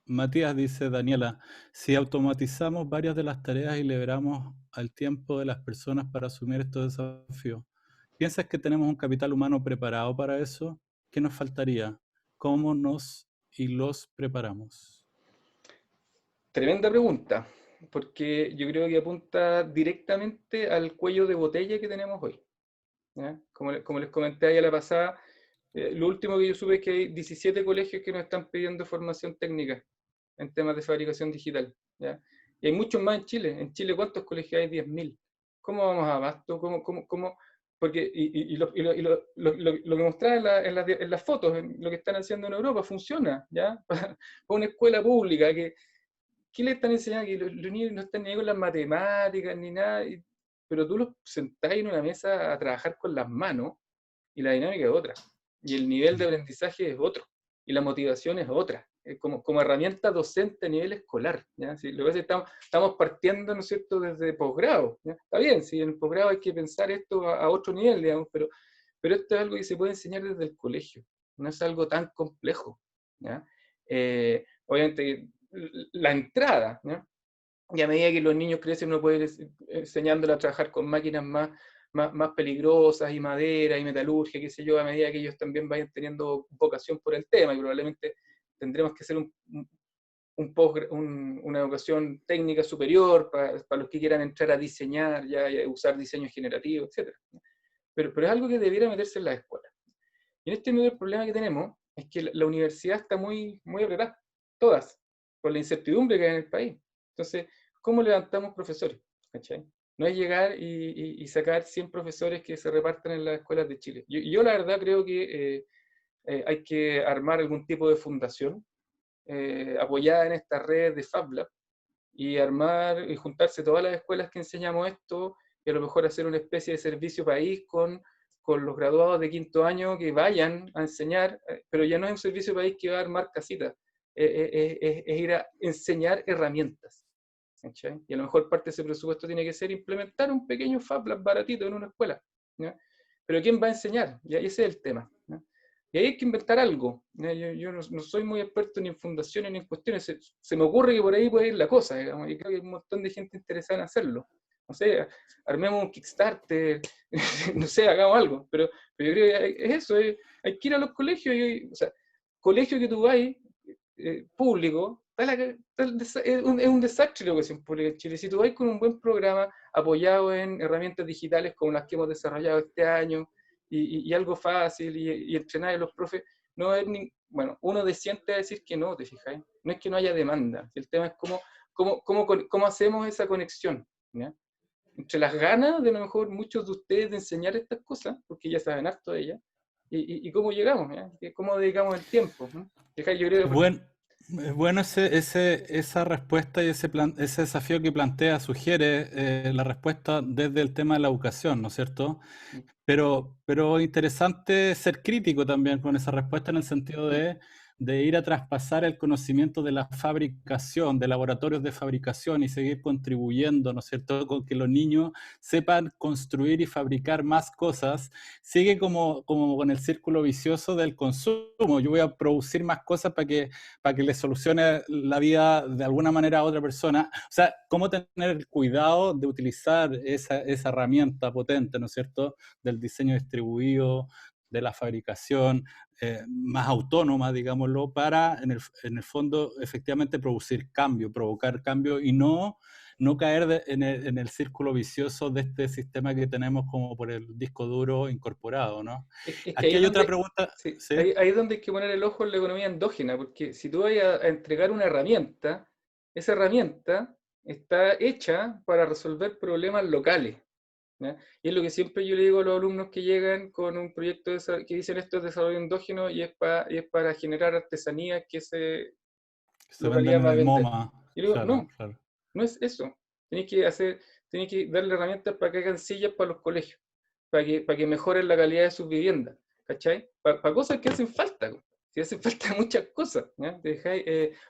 Matías dice, Daniela, si automatizamos varias de las tareas y liberamos al tiempo de las personas para asumir estos desafíos, ¿piensas que tenemos un capital humano preparado para eso? ¿Qué nos faltaría? ¿Cómo nos y los preparamos? Tremenda pregunta, porque yo creo que apunta directamente al cuello de botella que tenemos hoy, ¿ya? Como les comenté ahí a la pasada, lo último que yo supe es que hay 17 colegios que nos están pidiendo formación técnica en temas de fabricación digital, ¿ya? Y hay muchos más en Chile. En Chile, ¿cuántos colegios hay? 10.000. ¿Cómo vamos a abasto? ¿Cómo? Porque, lo que mostraba en las fotos, en lo que están haciendo en Europa, funciona, ¿ya? Para una escuela pública, ¿qué le están enseñando? Que los niños no están ni ahí con las matemáticas ni nada, pero tú los sentás en una mesa a trabajar con las manos y la dinámica es otra. Y el nivel de aprendizaje es otro. Y la motivación es otra. Como herramienta docente a nivel escolar. ¿Ya? Si, lo que pasa es que estamos partiendo, ¿no es cierto?, desde posgrado. ¿Ya? Está bien, si en el posgrado hay que pensar esto a otro nivel, digamos, pero esto es algo que se puede enseñar desde el colegio. No es algo tan complejo. ¿Ya? Obviamente, la entrada, ¿ya?, y a medida que los niños crecen uno puede ir enseñándoles a trabajar con máquinas más peligrosas y madera y metalurgia, qué sé yo, a medida que ellos también vayan teniendo vocación por el tema, y probablemente tendremos que hacer una educación técnica superior para los que quieran entrar a diseñar ya, y a usar diseño generativo, etc. Pero es algo que debiera meterse en la escuela. Y en este medio el problema que tenemos es que la universidad está muy apretada, todas, por la incertidumbre que hay en el país. Entonces, ¿cómo levantamos profesores? ¿Cachai? No es llegar y sacar 100 profesores que se repartan en las escuelas de Chile. Yo la verdad creo que hay que armar algún tipo de fundación apoyada en esta red de Fab Lab y armar y juntarse todas las escuelas que enseñamos esto y a lo mejor hacer una especie de servicio país con los graduados de quinto año que vayan a enseñar, pero ya no es un servicio país que va a armar casitas, es ir a enseñar herramientas. ¿Cachai? Y a lo mejor parte de ese presupuesto tiene que ser implementar un pequeño Fab Lab baratito en una escuela. ¿Ya? Pero ¿quién va a enseñar? Y ese es el tema. ¿Ya? Y ahí hay que inventar algo. Yo no soy muy experto ni en fundaciones ni en cuestiones. Se me ocurre que por ahí puede ir la cosa, digamos, y creo que hay un montón de gente interesada en hacerlo. No sé, armemos un Kickstarter, no sé, hagamos algo. Pero yo creo que es eso, hay que ir a los colegios. O sea, colegio que tú vas público, es un desastre la educación pública en Chile. Si tú vas con un buen programa apoyado en herramientas digitales como las que hemos desarrollado este año, y algo fácil, y entrenar a los profes, no es bueno, uno desiente a decir que no, ¿te fijáis? No es que no haya demanda, el tema es cómo hacemos esa conexión, ¿ya? Entre las ganas de a lo mejor muchos de ustedes de enseñar estas cosas, porque ya saben harto de ellas, y cómo llegamos, ¿ya? Cómo dedicamos el tiempo, ¿no? Yo creo que Bueno, bueno esa respuesta y ese desafío que plantea sugiere la respuesta desde el tema de la educación, ¿no es cierto? Pero interesante ser crítico también con esa respuesta en el sentido de ir a traspasar el conocimiento de la fabricación, de laboratorios de fabricación y seguir contribuyendo, ¿no es cierto?, con que los niños sepan construir y fabricar más cosas. Sigue como con el círculo vicioso del consumo. Yo voy a producir más cosas para que le solucione la vida de alguna manera a otra persona. O sea, cómo tener el cuidado de utilizar esa herramienta potente, ¿no es cierto?, del diseño distribuido, de la fabricación más autónoma, digámoslo, para en el fondo efectivamente producir cambio, provocar cambio y no caer en el círculo vicioso de este sistema que tenemos como por el disco duro incorporado, ¿no? es que ahí Aquí es hay otra donde, pregunta, sí, ¿sí? ahí es donde hay que poner el ojo en la economía endógena, porque si tú vas a entregar una herramienta, esa herramienta está hecha para resolver problemas locales. ¿Ya? Y es lo que siempre yo le digo a los alumnos que llegan con un proyecto que dicen esto es desarrollo endógeno y es para generar artesanías que esa Se venden localidad en va a el vender. MoMA, Y le digo, claro, no, claro. no es eso. Tenéis que darle herramientas para que hagan sillas para los colegios, para que mejoren la calidad de sus viviendas, ¿cachai? Para cosas que hacen falta. Si hacen falta muchas cosas.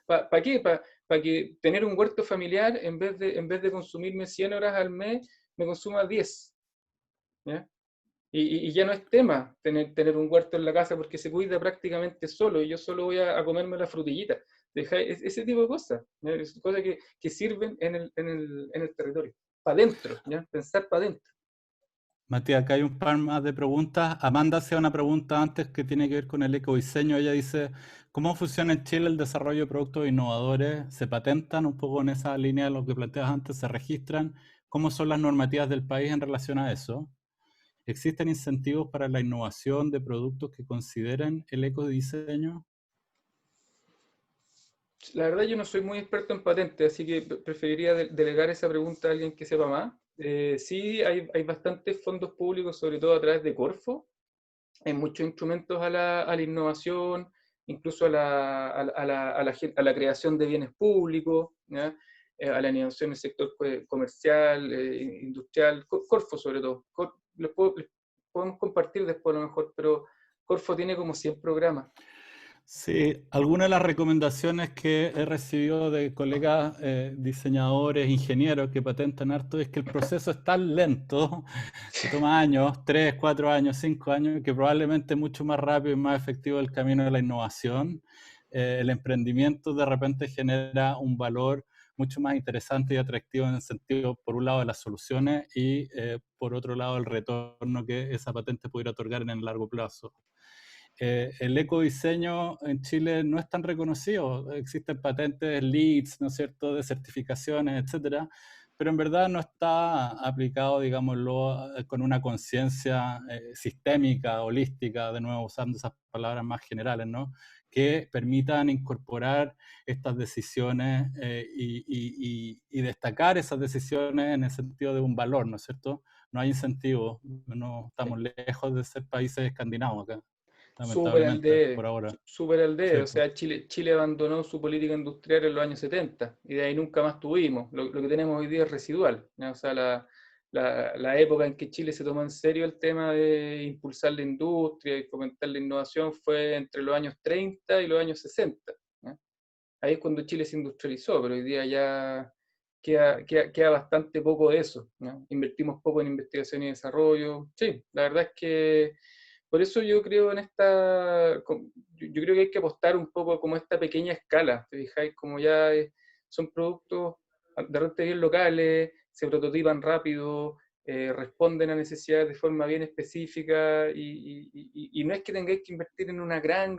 ¿Para qué? Para que tener un huerto familiar, en vez de consumirme 100 horas al mes, me consuma 10. ¿Ya? Y ya no es tema tener un huerto en la casa porque se cuida prácticamente solo y yo solo voy a comerme la frutillita. Ese tipo de cosas, ¿ya? Cosas que sirven en el territorio, para adentro, ¿ya? Pensar para adentro. Matías, acá hay un par más de preguntas. Amanda hacía una pregunta antes que tiene que ver con el ecodiseño. Ella dice, ¿cómo funciona en Chile el desarrollo de productos innovadores? ¿Se patentan un poco en esa línea de lo que planteas antes? ¿Se registran? ¿Cómo son las normativas del país en relación a eso? ¿Existen incentivos para la innovación de productos que consideren el ecodiseño? La verdad yo no soy muy experto en patentes, así que preferiría delegar esa pregunta a alguien que sepa más. Sí, hay bastantes fondos públicos, sobre todo a través de Corfo. Hay muchos instrumentos a la innovación, incluso a la creación de bienes públicos, ¿ya? A la innovación en el sector comercial, industrial, Corfo sobre todo. Les podemos compartir después a lo mejor, pero Corfo tiene como 100 programas. Sí, algunas de las recomendaciones que he recibido de colegas diseñadores, ingenieros que patentan harto es que el proceso es tan lento, que toma años, 3, 4 años, 5 años, que probablemente es mucho más rápido y más efectivo el camino de la innovación. El emprendimiento de repente genera un valor mucho más interesante y atractivo en el sentido, por un lado, de las soluciones y por otro lado, el retorno que esa patente pudiera otorgar en el largo plazo. El ecodiseño en Chile no es tan reconocido. Existen patentes LEEDs, ¿no es cierto?, de certificaciones, etcétera, pero en verdad no está aplicado, digámoslo, con una conciencia sistémica, holística, de nuevo usando esas palabras más generales, ¿no?, que permitan incorporar estas decisiones y destacar esas decisiones en el sentido de un valor, ¿no es cierto? No hay incentivos, no Sí. estamos lejos de ser países escandinavos acá, Súper al lamentablemente, debe, por ahora. súper al Sí, debe. O pues, sea, Chile abandonó su política industrial en los años 70 y de ahí nunca más tuvimos. Lo que tenemos hoy día es residual, ¿no? O sea, la época en que Chile se tomó en serio el tema de impulsar la industria y fomentar la innovación fue entre los años 30 y los años 60, ¿no? Ahí es cuando Chile se industrializó, pero hoy día ya queda bastante poco de eso, ¿no? Invertimos poco en investigación y desarrollo. Sí, la verdad es que por eso yo creo en yo creo que hay que apostar un poco como esta pequeña escala, ¿te fijáis? Como ya son productos de repente bien locales, se prototipan rápido, responden a necesidades de forma bien específica y no es que tengáis que invertir en una gran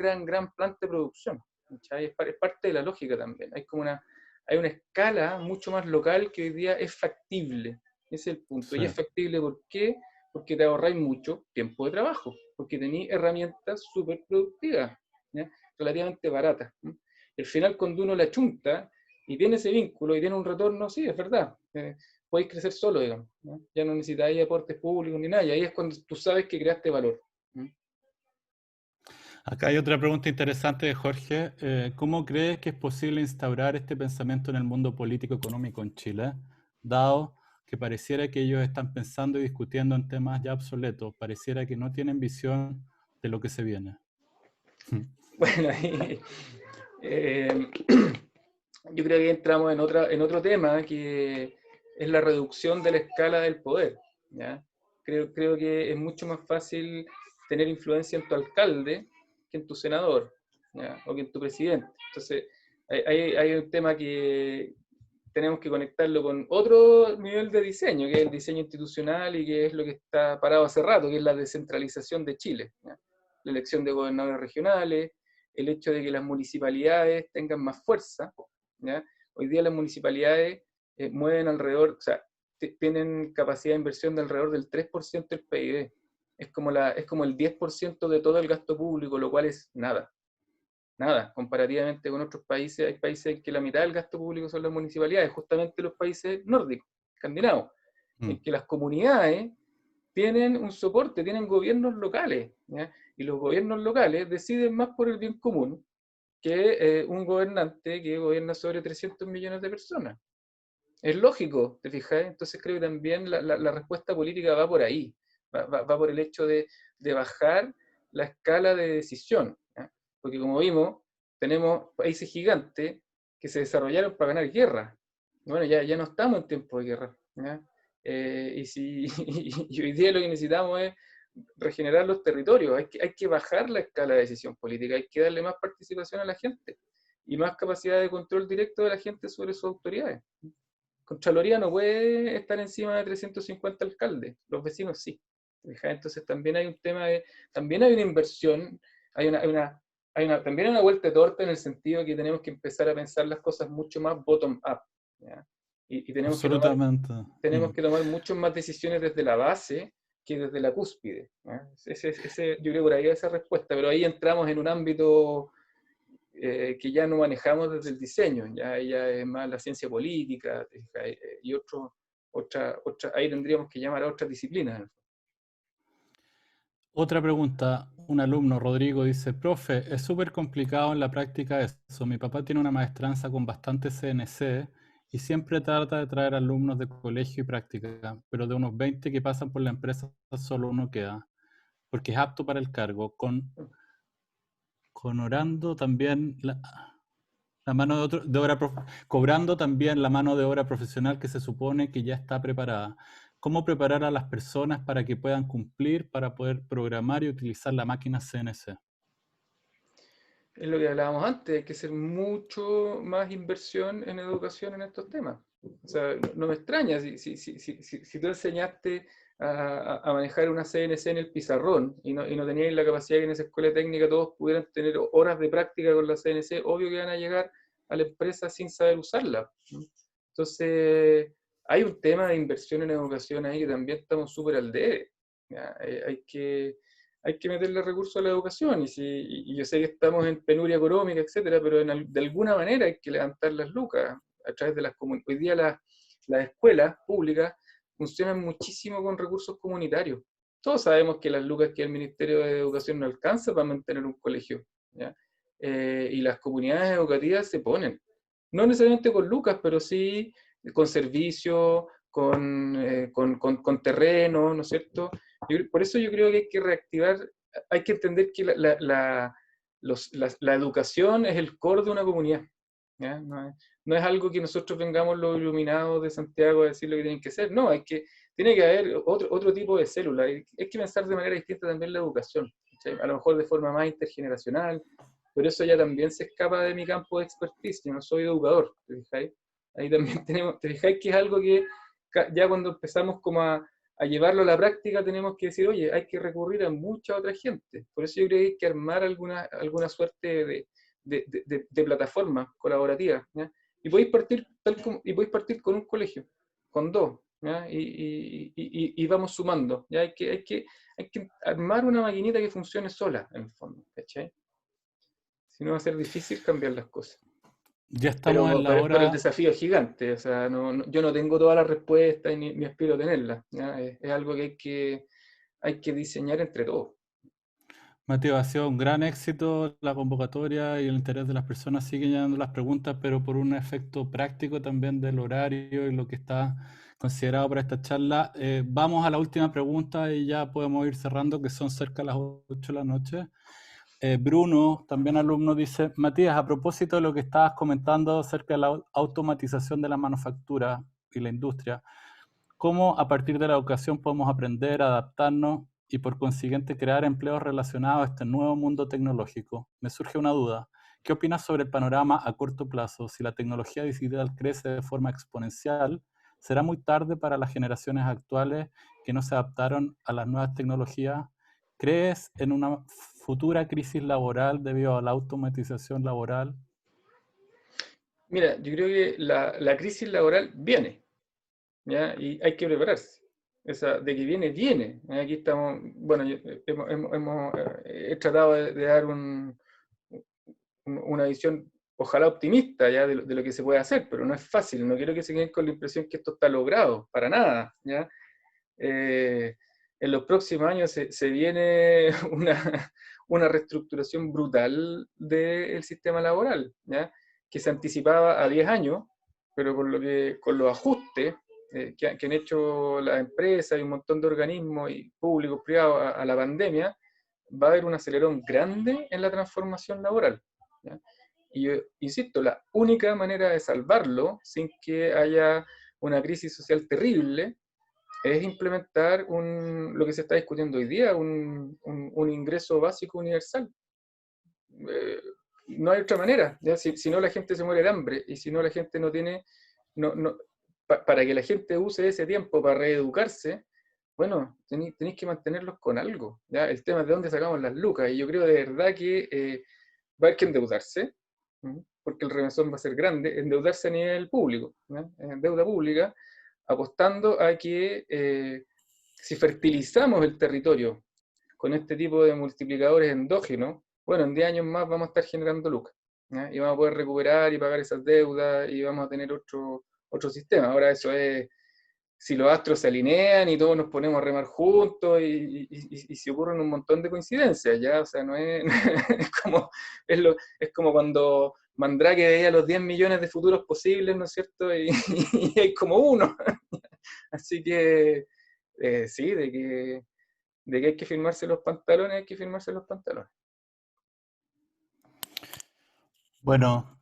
planta de producción, ¿cachai? Es parte de la lógica también. Hay una escala mucho más local que hoy día es factible, ese es el punto. sí, Y es factible, ¿por qué? Porque te ahorráis mucho tiempo de trabajo, porque tenéis herramientas súper productivas, ¿ya? Relativamente baratas, ¿no? Al final, cuando uno la chunta y tiene ese vínculo y tiene un retorno, sí, es verdad, podéis crecer solo, digamos, ¿no? Ya no necesitáis aportes públicos ni nada, y ahí es cuando tú sabes que creaste valor, ¿no? Acá hay otra pregunta interesante de Jorge. ¿Cómo crees que es posible instaurar este pensamiento en el mundo político económico en Chile, dado que pareciera que ellos están pensando y discutiendo en temas ya obsoletos, pareciera que no tienen visión de lo que se viene? Bueno, ahí, eh, yo creo que entramos en otro tema que es la reducción de la escala del poder, ¿ya? Creo que es mucho más fácil tener influencia en tu alcalde que en tu senador, ¿ya? O que en tu presidente. Entonces, hay un tema que tenemos que conectarlo con otro nivel de diseño, que es el diseño institucional y que es lo que está parado hace rato, que es la descentralización de Chile, ¿ya? La elección de gobernadores regionales, el hecho de que las municipalidades tengan más fuerza, ¿ya? Hoy día las municipalidades mueven alrededor, o sea, tienen capacidad de inversión de alrededor del 3% del PIB. Es como el 10% de todo el gasto público, lo cual es nada. Nada, comparativamente con otros países, hay países en que la mitad del gasto público son las municipalidades, justamente los países nórdicos, escandinavos, Mm. en que las comunidades tienen un soporte, tienen gobiernos locales, ¿ya? Y los gobiernos locales deciden más por el bien común que un gobernante que gobierna sobre 300 millones de personas. Es lógico, ¿te fijas? Entonces creo que también la respuesta política va por ahí, va por el hecho de bajar la escala de decisión, ¿ya? Porque como vimos, tenemos países gigantes que se desarrollaron para ganar guerra. Bueno, ya no estamos en tiempo de guerra, ¿ya? Y hoy día lo que necesitamos es regenerar los territorios, hay que bajar la escala de decisión política, hay que darle más participación a la gente y más capacidad de control directo de la gente sobre sus autoridades. Contraloría no puede estar encima de 350 alcaldes, los vecinos sí. Entonces también hay un tema también hay una inversión, también hay una vuelta de torta en el sentido que tenemos que empezar a pensar las cosas mucho más bottom-up, ¿ya? Y Absolutamente. tenemos Mm. que tomar muchas más decisiones desde la base que desde la cúspide, ¿ya? Yo creo que por ahí esa respuesta, pero ahí entramos en un ámbito que ya no manejamos desde el diseño, ya es más la ciencia política y ahí tendríamos que llamar a otras disciplinas. Otra pregunta, un alumno, Rodrigo, dice, profe, es súper complicado en la práctica eso. Mi papá tiene una maestranza con bastante CNC y siempre trata de traer alumnos de colegio y práctica, pero de unos 20 que pasan por la empresa solo uno queda, porque es apto para el cargo, cobrando también la mano cobrando también la mano de obra profesional que se supone que ya está preparada. ¿Cómo preparar a las personas para que puedan cumplir, para poder programar y utilizar la máquina CNC? es lo que hablábamos antes, hay que hacer mucho más inversión en educación en estos temas. O sea, no me extraña si tú enseñaste a manejar una CNC en el pizarrón y no tenías la capacidad que en esa escuela técnica todos pudieran tener horas de práctica con la CNC, obvio que van a llegar a la empresa sin saber usarla. Entonces, hay un tema de inversión en educación ahí que también estamos súper al debe. ¿Ya? Hay que meterle recursos a la educación y yo sé que estamos en penuria económica, etcétera, pero de alguna manera hay que levantar las lucas a través de las comunidades. Hoy día las escuelas públicas funcionan muchísimo con recursos comunitarios. Todos sabemos que las lucas que el Ministerio de Educación no alcanza para mantener un colegio, ¿ya? Y las comunidades educativas se ponen, no necesariamente con lucas, pero sí con servicios, con terreno, ¿no es cierto? Por eso yo creo que hay que reactivar, hay que entender que la educación es el core de una comunidad. ¿Ya? No es algo que nosotros vengamos los iluminados de Santiago a decir lo que tienen que ser. No, tiene que haber otro tipo de célula. Hay que pensar de manera distinta también la educación. ¿Sí? A lo mejor de forma más intergeneracional, pero eso ya también se escapa de mi campo de expertise. Yo no soy educador, ¿te fijáis? Ahí también tenemos, ¿te fijáis que es algo que ya cuando empezamos como a llevarlo a la práctica tenemos que decir, oye, hay que recurrir a mucha otra gente. Por eso yo creo que hay que armar alguna suerte de plataforma colaborativa. ¿Ya? Y podéis partir, y podéis partir con un colegio, con dos, ¿ya? Y vamos sumando. ¿Ya? Hay que armar una maquinita que funcione sola, en el fondo. ¿Cachai? Si no va a ser difícil cambiar las cosas. Ya estamos en la Pero el hora. desafío es gigante, o sea, yo no tengo todas las respuestas ni aspiro a tenerlas. ¿Ya? Es algo que hay que diseñar entre todos. Mateo, ha sido un gran éxito la convocatoria y el interés de las personas. Siguen llenando las preguntas, pero por un efecto práctico también del horario y lo que está considerado para esta charla. Vamos a la última pregunta y ya podemos ir cerrando, que son cerca de las 8 de la noche. Bruno, también alumno, dice: Matías, a propósito de lo que estabas comentando acerca de la automatización de la manufactura y la industria, ¿cómo a partir de la educación podemos aprender, adaptarnos y por consiguiente crear empleos relacionados a este nuevo mundo tecnológico? Me surge una duda. ¿Qué opinas sobre el panorama a corto plazo? Si la tecnología digital crece de forma exponencial, ¿será muy tarde para las generaciones actuales que no se adaptaron a las nuevas tecnologías? ¿Crees en una futura crisis laboral debido a la automatización laboral? Mira, yo creo que la crisis laboral viene, ¿ya? Y hay que prepararse. Esa, de que viene, viene. Aquí estamos, bueno, he tratado de dar una visión, ojalá optimista, ya, de lo que se puede hacer, pero no es fácil. No quiero que se queden con la impresión que esto está logrado, para nada, ¿ya? Eh, en los próximos años se viene una reestructuración brutal del sistema laboral, ¿ya? Que se anticipaba a 10 años, pero con los ajustes que han hecho las empresas y un montón de organismos y públicos, privados a la pandemia, va a haber un acelerón grande en la transformación laboral. ¿Ya? Y yo insisto, la única manera de salvarlo sin que haya una crisis social terrible es implementar lo que se está discutiendo hoy día, un ingreso básico universal. Eh, no hay otra manera, ¿ya? Si no la gente se muere de hambre y si no la gente no tiene, no, para que la gente use ese tiempo para reeducarse, bueno, tenéis que mantenerlos con algo. ¿Ya? El tema es de dónde sacamos las lucas y yo creo de verdad que va a haber que endeudarse, porque el remesón va a ser grande, endeudarse a nivel público, ¿ya? En deuda pública, apostando a que si fertilizamos el territorio con este tipo de multiplicadores endógenos, bueno, en 10 años más vamos a estar generando lucas, ¿ya? Y vamos a poder recuperar y pagar esas deudas y vamos a tener otro sistema. Ahora eso es, si los astros se alinean y todos nos ponemos a remar juntos y se ocurren un montón de coincidencias, ¿ya? O sea, no es, es como cuando Mandrake veía los 10 millones de futuros posibles, ¿no es cierto? Y hay como uno. Así que, sí, de que hay que firmarse los pantalones, hay que firmarse los pantalones. Bueno,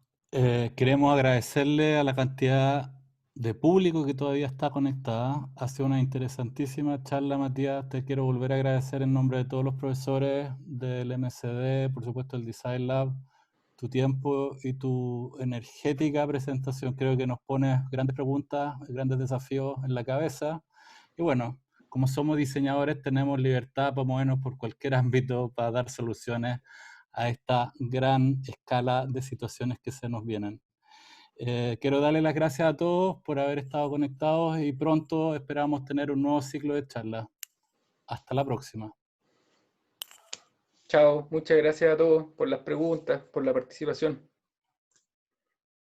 queremos agradecerle a la cantidad de público que todavía está conectada. Ha sido una interesantísima charla, Matías. Te quiero volver a agradecer en nombre de todos los profesores del MCD, por supuesto el Design Lab, tu tiempo y tu energética presentación. Creo que nos pones grandes preguntas, grandes desafíos en la cabeza. Y bueno, como somos diseñadores, tenemos libertad para movernos por cualquier ámbito para dar soluciones a esta gran escala de situaciones que se nos vienen. Quiero darle las gracias a todos por haber estado conectados y pronto esperamos tener un nuevo ciclo de charlas. Hasta la próxima. Chao, muchas gracias a todos por las preguntas, por la participación.